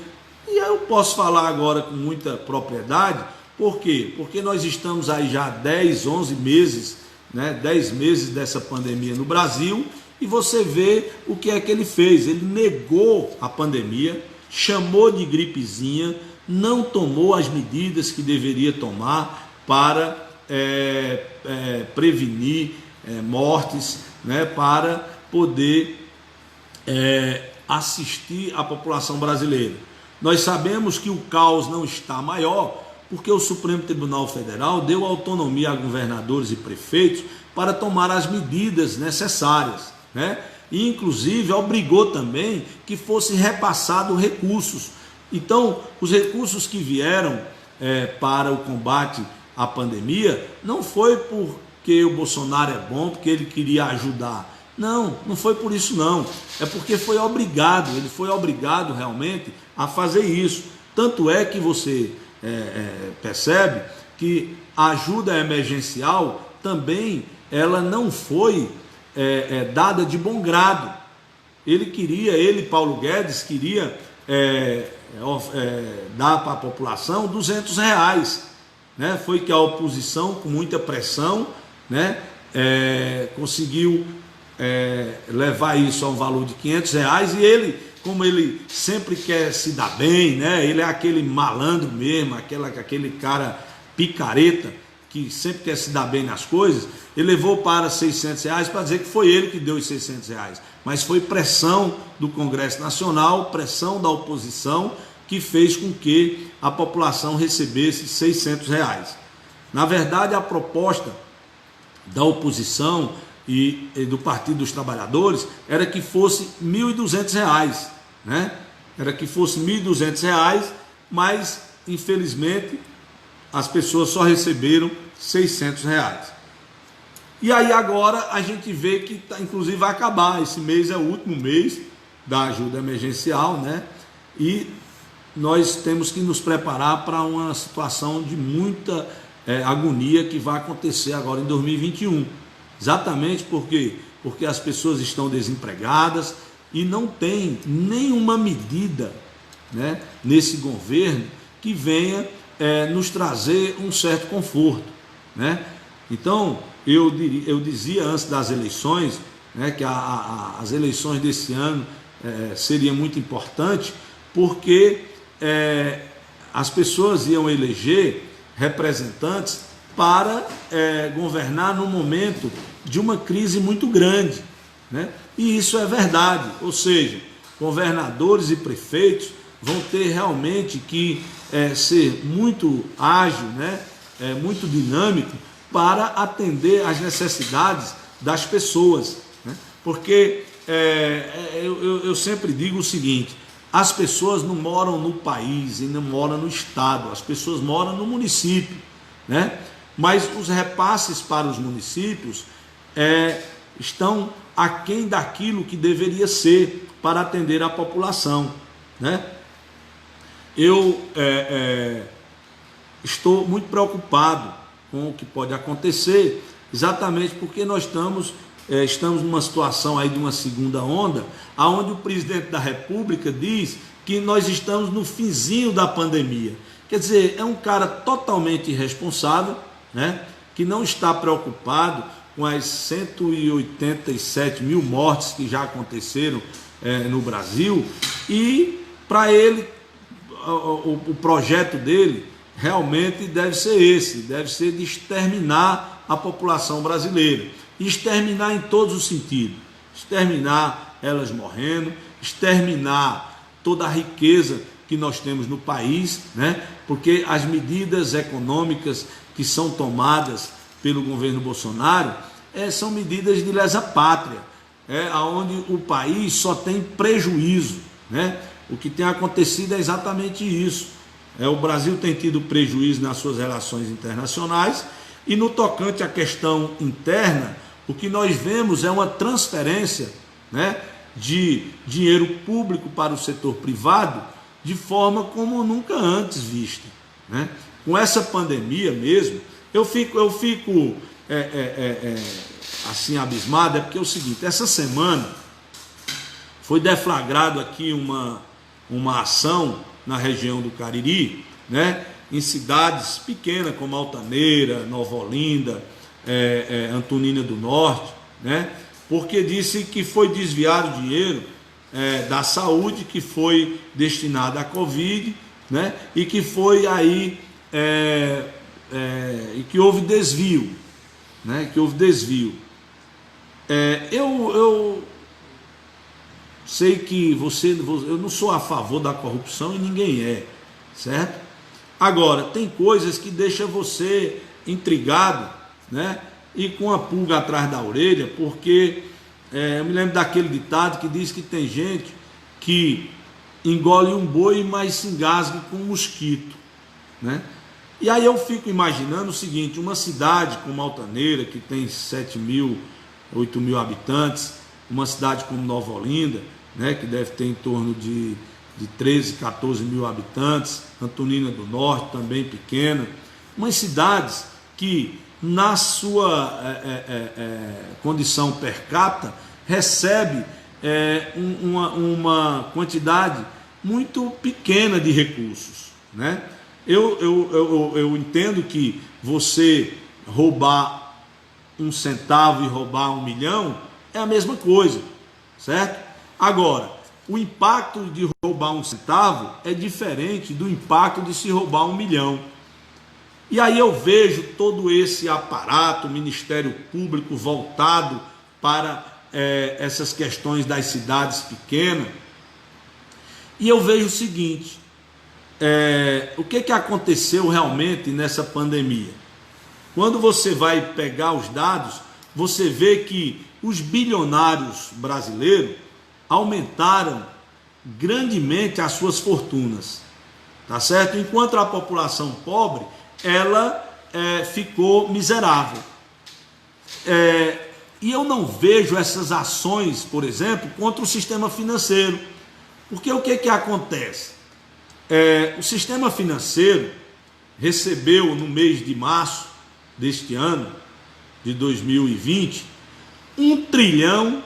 E eu posso falar agora com muita propriedade. Por quê? Porque nós estamos aí já há 10, 11 meses, né, 10 meses dessa pandemia no Brasil, e você vê o que é que ele fez. Ele negou a pandemia, chamou de gripezinha, não tomou as medidas que deveria tomar para prevenir mortes, né, para poder assistir a população brasileira. Nós sabemos que o caos não está maior, porque o Supremo Tribunal Federal deu autonomia a governadores e prefeitos para tomar as medidas necessárias, né? E inclusive obrigou também que fosse repassado recursos. Então, os recursos que vieram para o combate à pandemia não foi porque o Bolsonaro é bom, porque ele queria ajudar. Não, não foi por isso não. É porque foi obrigado, ele foi obrigado realmente a fazer isso. Tanto é que você percebe que a ajuda emergencial também ela não foi dada de bom grado. Ele, Paulo Guedes, queria dar para a população R$200, né? Foi que a oposição, com muita pressão, né, conseguiu levar isso a um valor de R$500, e ele, como ele sempre quer se dar bem, né, ele é aquele malandro mesmo, aquele cara picareta, que sempre quer se dar bem nas coisas, ele levou para R$600 para dizer que foi ele que deu os R$600, mas foi pressão do Congresso Nacional, pressão da oposição, que fez com que a população recebesse R$600. Na verdade, a proposta da oposição e do Partido dos Trabalhadores era que fosse R$1.200, né? Era que fosse R$1.200, mas infelizmente as pessoas só receberam R$600. E aí agora a gente vê que inclusive vai acabar, esse mês é o último mês da ajuda emergencial, né? E nós temos que nos preparar para uma situação de muita agonia que vai acontecer agora em 2021. Exatamente porque as pessoas estão desempregadas e não tem nenhuma medida, né, nesse governo que venha nos trazer um certo conforto, né? Então, eu dizia antes das eleições, né, que as eleições desse ano seria muito importante, porque as pessoas iam eleger representantes para governar num momento de uma crise muito grande, né? E isso é verdade, ou seja, governadores e prefeitos vão ter realmente que ser muito ágil, né? Muito dinâmico para atender às necessidades das pessoas, né? Porque eu sempre digo o seguinte: as pessoas não moram no país e não moram no estado, as pessoas moram no município, né? Mas os repasses para os municípios estão aquém daquilo que deveria ser para atender a população, né? Eu estou muito preocupado com o que pode acontecer, exatamente porque nós estamos numa situação aí de uma segunda onda, aonde o presidente da República diz que nós estamos no finzinho da pandemia. Quer dizer, é um cara totalmente irresponsável, né, que não está preocupado com as 187 mil mortes que já aconteceram no Brasil, e para ele, o projeto dele realmente deve ser esse, deve ser de exterminar a população brasileira, exterminar em todos os sentidos, exterminar elas morrendo, exterminar toda a riqueza que nós temos no país, né? Porque as medidas econômicas que são tomadas pelo governo Bolsonaro são medidas de lesa pátria, onde o país só tem prejuízo, né? O que tem acontecido é exatamente isso. O Brasil tem tido prejuízo nas suas relações internacionais, e no tocante à questão interna, o que nós vemos é uma transferência, né, de dinheiro público para o setor privado de forma como nunca antes vista, né? Com essa pandemia mesmo, eu fico assim abismado, porque é o seguinte: essa semana foi deflagrado aqui uma ação na região do Cariri, né, em cidades pequenas como Altaneira, Nova Olinda, Antonina do Norte, né, porque disse que foi desviado dinheiro da saúde que foi destinado à Covid, né, e que foi aí e que houve desvio, né, eu sei que eu não sou a favor da corrupção e ninguém é, certo? Agora, tem coisas que deixam você intrigado, né? E com a pulga atrás da orelha, porque eu me lembro daquele ditado que diz que tem gente que engole um boi, mas se engasga com um mosquito, né? E aí eu fico imaginando o seguinte: uma cidade como Altaneira, que tem 7 mil, 8 mil habitantes, uma cidade como Nova Olinda, né, que deve ter em torno de 13, 14 mil habitantes, Antonina do Norte, também pequena, umas cidades que, na sua condição per capita, recebe uma quantidade muito pequena de recursos, né? Eu entendo que você roubar 1 centavo e roubar 1 milhão é a mesma coisa, certo? Agora, o impacto de roubar 1 centavo é diferente do impacto de se roubar 1 milhão. E aí eu vejo todo esse aparato, o Ministério Público voltado para essas questões das cidades pequenas, e eu vejo o seguinte: o que aconteceu realmente nessa pandemia? Quando você vai pegar os dados, você vê que os bilionários brasileiros aumentaram grandemente as suas fortunas, tá certo? Enquanto a população pobre, ela ficou miserável. E eu não vejo essas ações, por exemplo, contra o sistema financeiro, porque o que acontece? O sistema financeiro recebeu no mês de março deste ano, de 2020, 1 trilhão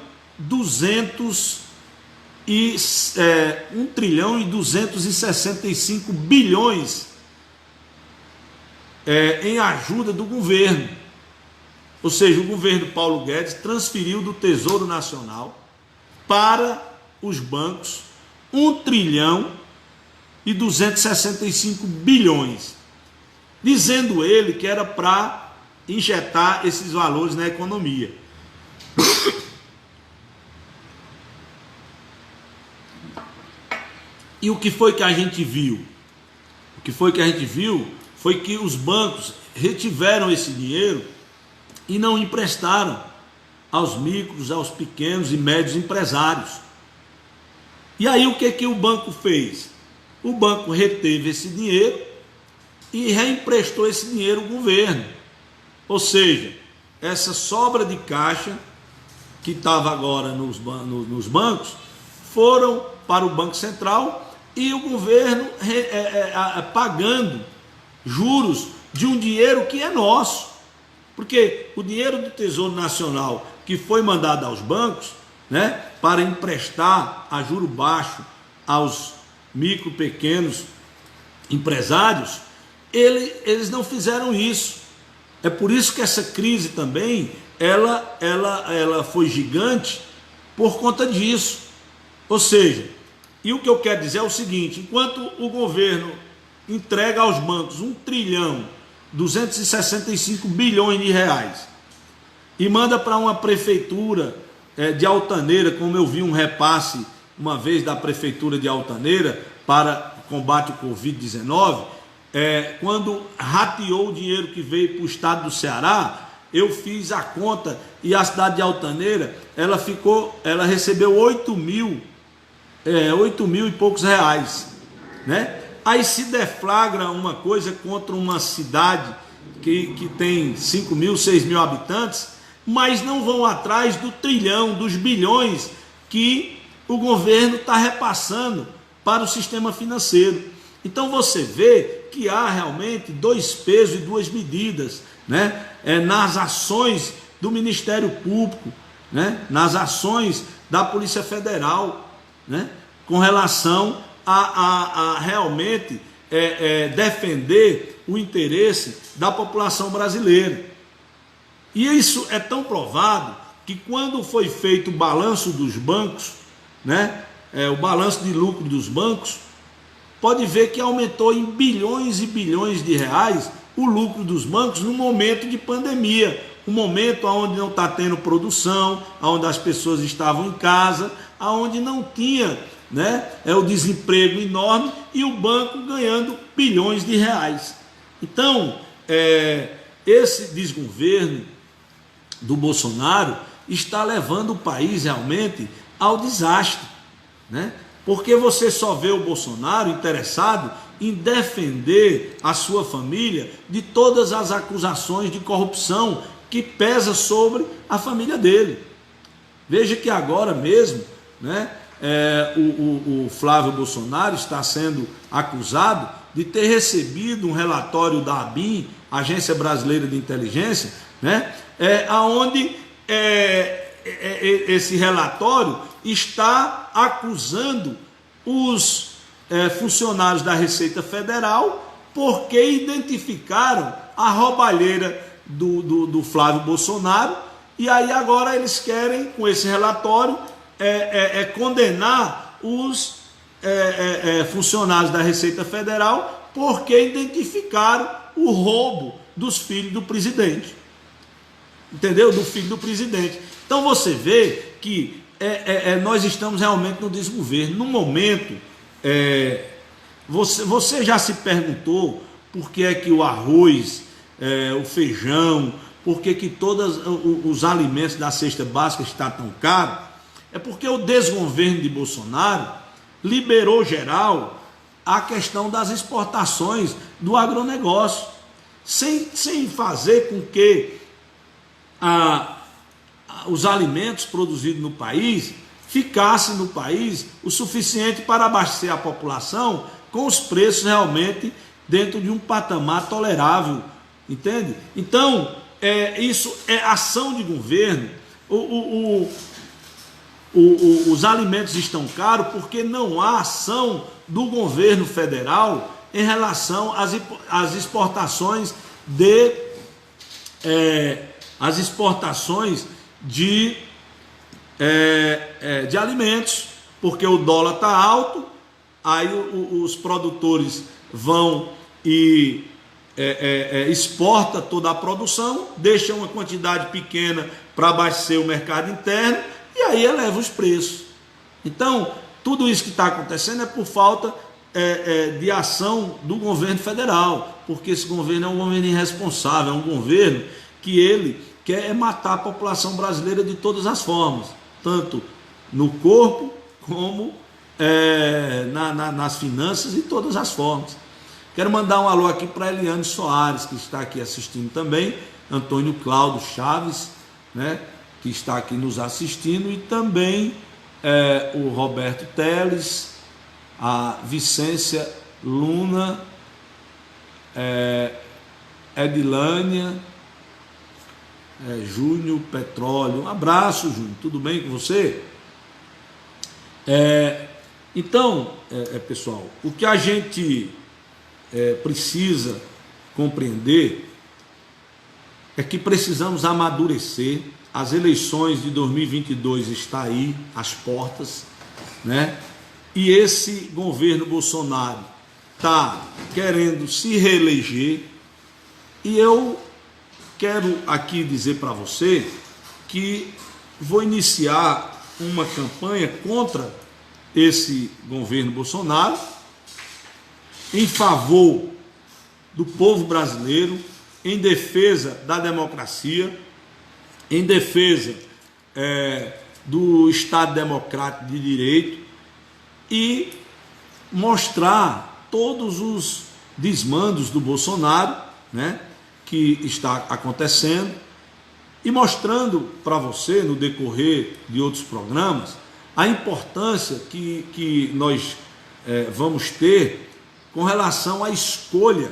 e 265 bilhões em ajuda do governo. Ou seja, o governo Paulo Guedes transferiu do Tesouro Nacional para os bancos 1 trilhão e 265 bilhões, dizendo ele que era para injetar esses valores na economia. E o que foi que a gente viu? O que foi que a gente viu foi que os bancos retiveram esse dinheiro e não emprestaram aos micros, aos pequenos e médios empresários. E aí o que o banco fez? O banco reteve esse dinheiro e reemprestou esse dinheiro ao governo. Ou seja, essa sobra de caixa que estava agora nos bancos foram para o Banco Central e o governo pagando juros de um dinheiro que é nosso. Porque o dinheiro do Tesouro Nacional que foi mandado aos bancos, né, para emprestar a juro baixo aos micro, pequenos empresários, eles não fizeram isso. É por isso que essa crise também, ela foi gigante por conta disso. Ou seja, e o que eu quero dizer é o seguinte: enquanto o governo entrega aos bancos 1 trilhão 265 bilhões de reais e manda para uma prefeitura de Altaneira, como eu vi um repasse uma vez da prefeitura de Altaneira para combate ao Covid-19, quando rateou o dinheiro que veio para o estado do Ceará, eu fiz a conta e a cidade de Altaneira, ela recebeu 8 mil e poucos reais, né? Aí se deflagra uma coisa contra uma cidade que tem 5 mil, 6 mil habitantes, mas não vão atrás do trilhão, dos bilhões que o governo está repassando para o sistema financeiro. Então você vê que há realmente 2 pesos e 2 medidas, né? Nas ações do Ministério Público, né? Nas ações da Polícia Federal, né? Com relação a realmente defender o interesse da população brasileira. E isso é tão provado que quando foi feito o balanço dos bancos, né? O balanço de lucro dos bancos, pode ver que aumentou em bilhões e bilhões de reais o lucro dos bancos no momento de pandemia, um momento onde não está tendo produção, onde as pessoas estavam em casa, onde não tinha, né, o desemprego enorme e o banco ganhando bilhões de reais. Então, esse desgoverno do Bolsonaro está levando o país realmente ao desastre, né? Porque você só vê o Bolsonaro interessado em defender a sua família de todas as acusações de corrupção que pesa sobre a família dele. Veja que agora mesmo, né, o Flávio Bolsonaro está sendo acusado de ter recebido um relatório da ABIN, Agência Brasileira de Inteligência, né, onde esse relatório está acusando os funcionários da Receita Federal porque identificaram a roubalheira do Flávio Bolsonaro, e aí agora eles querem, com esse relatório, condenar os funcionários da Receita Federal porque identificaram o roubo dos filhos do presidente. Entendeu? Do filho do presidente. Então você vê que nós estamos realmente no desgoverno. No momento, você já se perguntou por que é que o arroz, o feijão, por que todos os alimentos da cesta básica estão tão caros? É porque o desgoverno de Bolsonaro liberou geral a questão das exportações do agronegócio, sem fazer com que os alimentos produzidos no país ficassem no país o suficiente para abastecer a população com os preços realmente dentro de um patamar tolerável, entende? Então, isso é ação de governo. Os alimentos estão caros porque não há ação do governo federal em relação às exportações de alimentos, porque o dólar está alto, aí os produtores vão e exporta toda a produção, deixa uma quantidade pequena para abastecer o mercado interno e aí eleva os preços. Então, tudo isso que está acontecendo é por falta de ação do governo federal, porque esse governo é um governo irresponsável, é um governo que ele quer matar a população brasileira de todas as formas, tanto no corpo como nas finanças, e todas as formas. Quero mandar um alô aqui para Eliane Soares, que está aqui assistindo também, Antônio Cláudio Chaves, né, que está aqui nos assistindo, e também o Roberto Teles, a Vicência Luna, Edilânia, Júnior Petróleo. Um abraço, Júnior, tudo bem com você? Então, pessoal, o que a gente precisa compreender é que precisamos amadurecer. As eleições de 2022 estão aí, às portas, né? E esse governo Bolsonaro está querendo se reeleger, e eu quero aqui dizer para você que vou iniciar uma campanha contra esse governo Bolsonaro, em favor do povo brasileiro, em defesa da democracia, em defesa do Estado Democrático de Direito, e mostrar todos os desmandos do Bolsonaro, né, que está acontecendo, e mostrando para você, no decorrer de outros programas, a importância que nós vamos ter com relação à escolha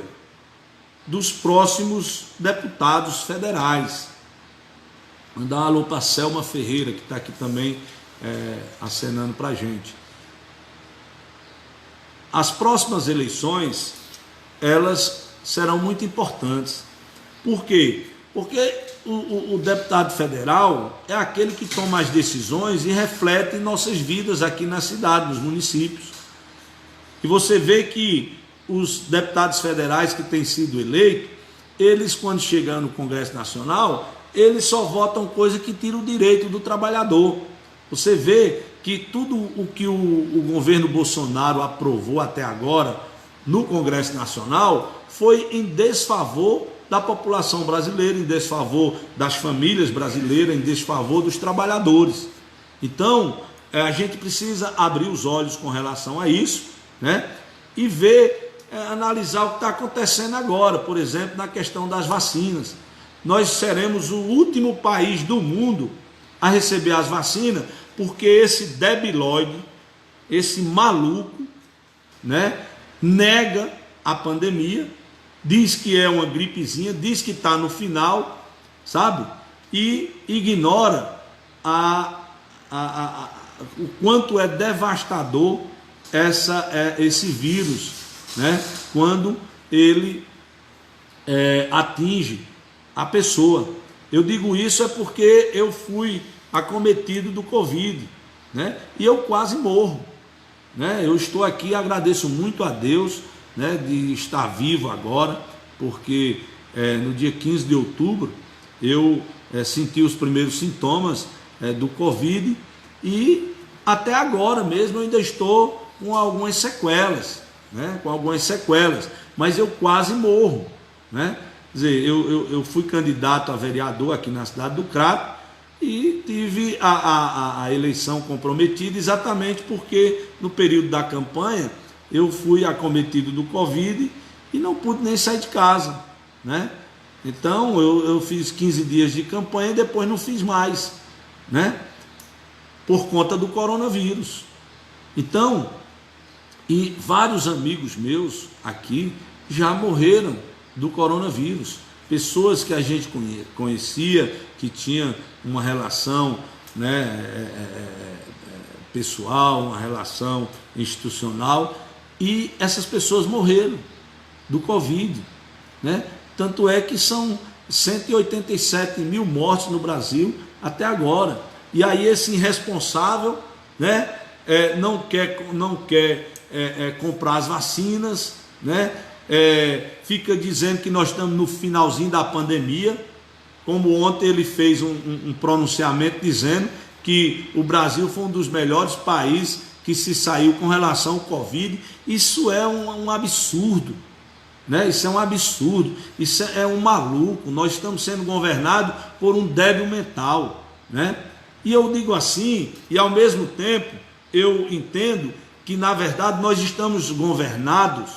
dos próximos deputados federais. Mandar um alô para a Selma Ferreira, que está aqui também acenando para a gente. As próximas eleições, elas serão muito importantes. Por quê? Porque o deputado federal é aquele que toma as decisões e reflete nossas vidas aqui na cidade, nos municípios. E você vê que os deputados federais que têm sido eleitos, eles, quando chegam no Congresso Nacional, eles só votam coisa que tira o direito do trabalhador. Você vê que tudo o que o governo Bolsonaro aprovou até agora no Congresso Nacional foi em desfavor da população brasileira, em desfavor das famílias brasileiras, em desfavor dos trabalhadores. Então, a gente precisa abrir os olhos com relação a isso, né? E ver, analisar o que está acontecendo agora, por exemplo, na questão das vacinas. Nós seremos o último país do mundo a receber as vacinas, porque esse debilóide, esse maluco, né, nega a pandemia, diz que é uma gripezinha, diz que está no final, sabe? E ignora o quanto é devastador esse vírus, né? Quando ele atinge a pessoa. Eu digo isso é porque eu fui acometido do Covid, né? E eu quase morro, né? Eu estou aqui, agradeço muito a Deus, né, de estar vivo agora, porque no dia 15 de outubro eu senti os primeiros sintomas do Covid e até agora mesmo eu ainda estou com algumas sequelas, né? Com algumas sequelas, mas eu quase morro, né? Quer dizer, eu fui candidato a vereador aqui na cidade do Crato e tive a eleição comprometida exatamente porque no período da campanha eu fui acometido do Covid e não pude nem sair de casa, né? Então eu fiz 15 dias de campanha e depois não fiz mais, né? Por conta do coronavírus. Então, e vários amigos meus aqui já morreram do coronavírus. Pessoas que a gente conhecia, que tinha uma relação, né, pessoal, uma relação institucional, e essas pessoas morreram do Covid, né? Tanto é que são 187 mil mortes no Brasil até agora. E aí esse irresponsável, né, não quer comprar as vacinas, né? Fica dizendo que nós estamos no finalzinho da pandemia, como ontem ele fez um pronunciamento dizendo que o Brasil foi um dos melhores países que se saiu com relação ao Covid. Isso é um absurdo, né? Isso é um absurdo, isso é um maluco. Nós estamos sendo governados por um débil mental, né? E eu digo assim, e ao mesmo tempo eu entendo que na verdade nós estamos governados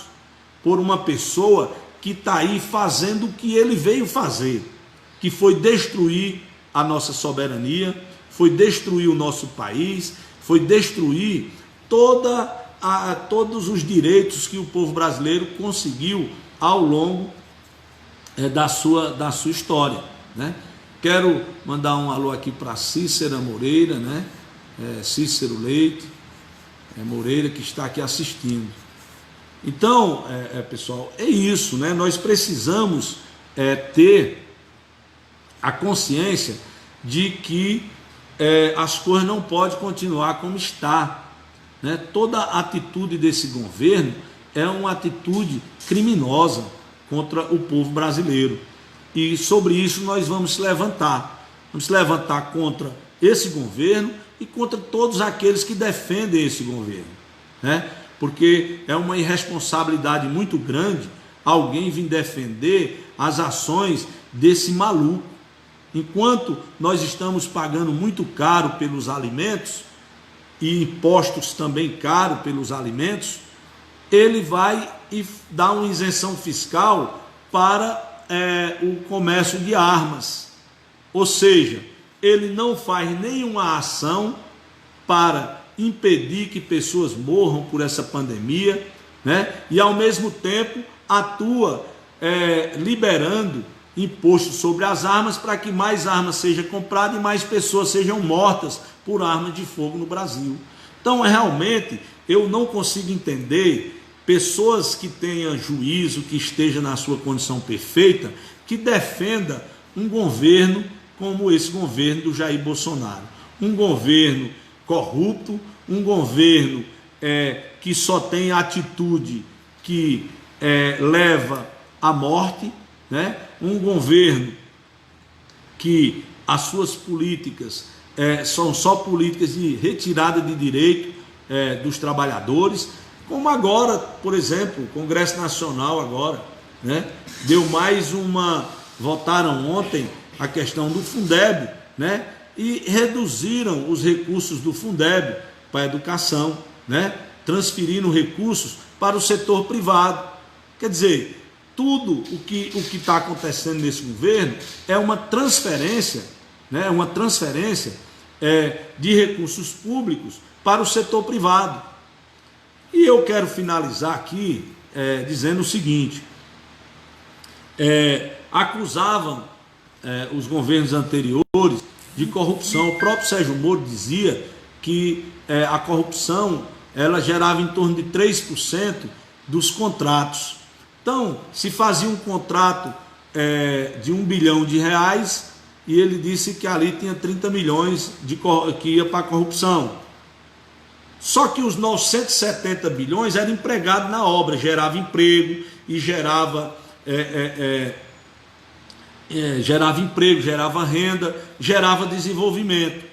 por uma pessoa que está aí fazendo o que ele veio fazer, que foi destruir a nossa soberania, foi destruir o nosso país, foi destruir todos os direitos que o povo brasileiro conseguiu ao longo da sua história, né? Quero mandar um alô aqui para Cícera Moreira, né? Cícero Leite Moreira, que está aqui assistindo. Então, pessoal, é isso, né? Nós precisamos ter a consciência de que as coisas não podem continuar como está, né? Toda atitude desse governo é uma atitude criminosa contra o povo brasileiro. E sobre isso nós vamos se levantar. Vamos se levantar contra esse governo e contra todos aqueles que defendem esse governo, né? Porque é uma irresponsabilidade muito grande alguém vir defender as ações desse maluco. Enquanto nós estamos pagando muito caro pelos alimentos e impostos também caro pelos alimentos, ele vai e dá uma isenção fiscal para o comércio de armas. Ou seja, ele não faz nenhuma ação para impedir que pessoas morram por essa pandemia, né? E ao mesmo tempo atua liberando imposto sobre as armas para que mais armas sejam compradas e mais pessoas sejam mortas por armas de fogo no Brasil. Então, realmente, eu não consigo entender pessoas que tenham juízo, que estejam na sua condição perfeita, que defenda um governo como esse governo do Jair Bolsonaro. Um governo corrupto, um governo que só tem atitude que leva à morte, né? Um governo que as suas políticas são só políticas de retirada de direito dos trabalhadores, como agora, por exemplo, o Congresso Nacional agora, né, deu mais uma, votaram ontem a questão do Fundeb, né, e reduziram os recursos do Fundeb para a educação, né, transferindo recursos para o setor privado. Quer dizer, tudo o que está acontecendo nesse governo é uma transferência, né, de recursos públicos para o setor privado. E eu quero finalizar aqui dizendo o seguinte: acusavam os governos anteriores de corrupção. O próprio Sérgio Moro dizia que a corrupção ela gerava em torno de 3% dos contratos. Então, se fazia um contrato de R$1 bilhão, e ele disse que ali tinha 30 milhões que ia para a corrupção. Só que os 970 bilhões eram empregados na obra, gerava emprego e gerava emprego, gerava renda, gerava desenvolvimento,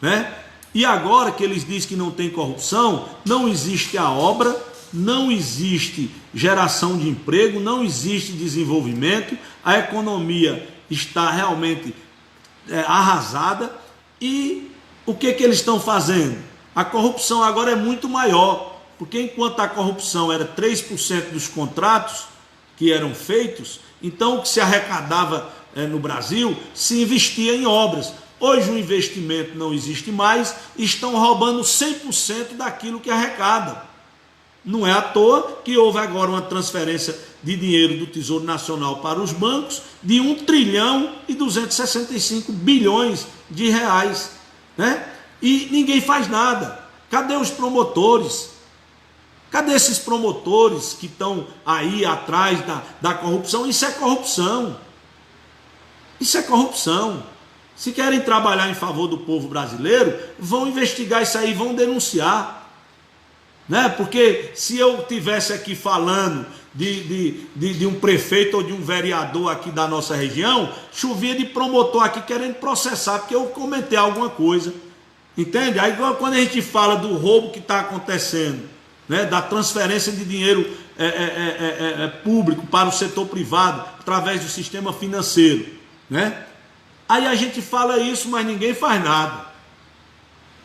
né? E agora que eles dizem que não tem corrupção, não existe a obra, não existe geração de emprego, não existe desenvolvimento, a economia está realmente arrasada. E o que eles estão fazendo? A corrupção agora é muito maior, porque enquanto a corrupção era 3% dos contratos que eram feitos, então o que se arrecadava no Brasil se investia em obras. Hoje o investimento não existe mais, estão roubando 100% daquilo que arrecadam. Não é à toa que houve agora uma transferência de dinheiro do Tesouro Nacional para os bancos de 1,265 trilhão de reais, né? E ninguém faz nada. Cadê os promotores? Cadê esses promotores que estão aí atrás da corrupção? Isso é corrupção. Isso é corrupção. Se querem trabalhar em favor do povo brasileiro, vão investigar isso aí, vão denunciar, né? Porque se eu tivesse aqui falando de um prefeito ou de um vereador aqui da nossa região, chovia de promotor aqui querendo processar, porque eu comentei alguma coisa, entende? Aí quando a gente fala do roubo que está acontecendo, né, da transferência de dinheiro público para o setor privado, através do sistema financeiro, né? Aí a gente fala isso, mas ninguém faz nada.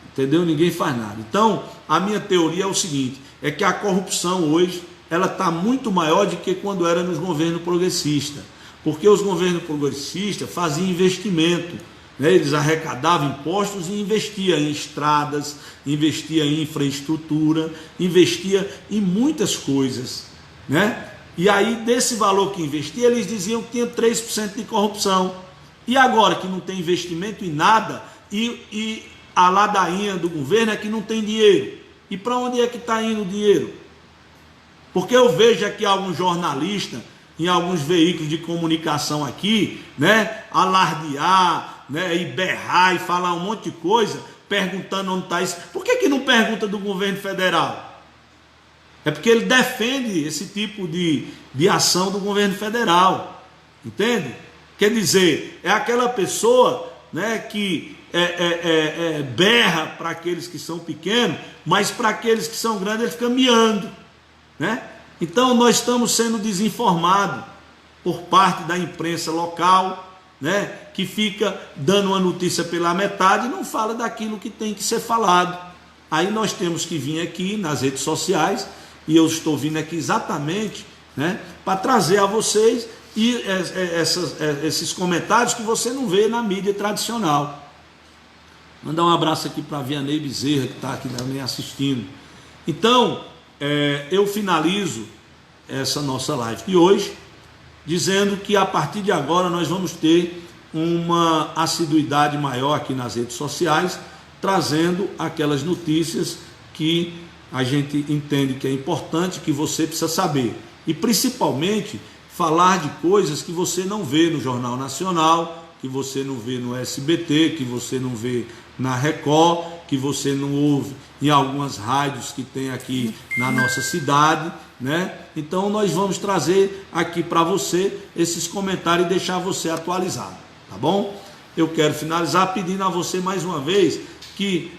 Entendeu? Ninguém faz nada. Então, a minha teoria é o seguinte, é que a corrupção hoje, ela está muito maior do que quando era nos governos progressistas. Porque os governos progressistas faziam investimento, né? Eles arrecadavam impostos e investiam em estradas, investiam em infraestrutura, investiam em muitas coisas, né? E aí, desse valor que investia, eles diziam que tinha 3% de corrupção. E agora que não tem investimento em nada, e a ladainha do governo é que não tem dinheiro. E para onde é que está indo o dinheiro? Porque eu vejo aqui alguns jornalistas, em alguns veículos de comunicação aqui, né, alardear, né, e berrar e falar um monte de coisa, perguntando onde está isso. Por que não pergunta do governo federal? É porque ele defende esse tipo de ação do governo federal, entende? Quer dizer, é aquela pessoa, né, que berra para aqueles que são pequenos, mas para aqueles que são grandes ele fica miando, né? Então nós estamos sendo desinformados por parte da imprensa local, né, que fica dando uma notícia pela metade e não fala daquilo que tem que ser falado. Aí nós temos que vir aqui nas redes sociais, e eu estou vindo aqui exatamente, né, para trazer a vocês esses comentários que você não vê na mídia tradicional. Mandar um abraço aqui para a Vianney Bezerra, que está aqui também assistindo. Então, eu finalizo essa nossa live de hoje, dizendo que a partir de agora nós vamos ter uma assiduidade maior aqui nas redes sociais, trazendo aquelas notícias que a gente entende que é importante, que você precisa saber. E principalmente falar de coisas que você não vê no Jornal Nacional, que você não vê no SBT, que você não vê na Record, que você não ouve em algumas rádios que tem aqui na nossa cidade, né? Então nós vamos trazer aqui para você esses comentários e deixar você atualizado, tá bom? eu quero finalizar pedindo a você mais uma vez que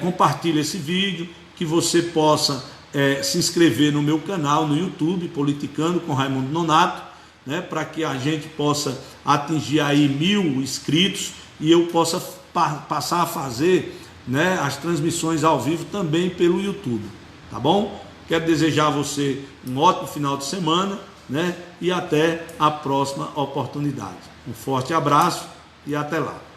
compartilhe esse vídeo, que você possa se inscrever no meu canal no YouTube, Politicando com Raimundo Nonato, né, para que a gente possa atingir aí 1000 inscritos e eu possa passar a fazer, né, as transmissões ao vivo também pelo YouTube, tá bom? Quero desejar a você um ótimo final de semana, né, e até a próxima oportunidade. Um forte abraço e até lá.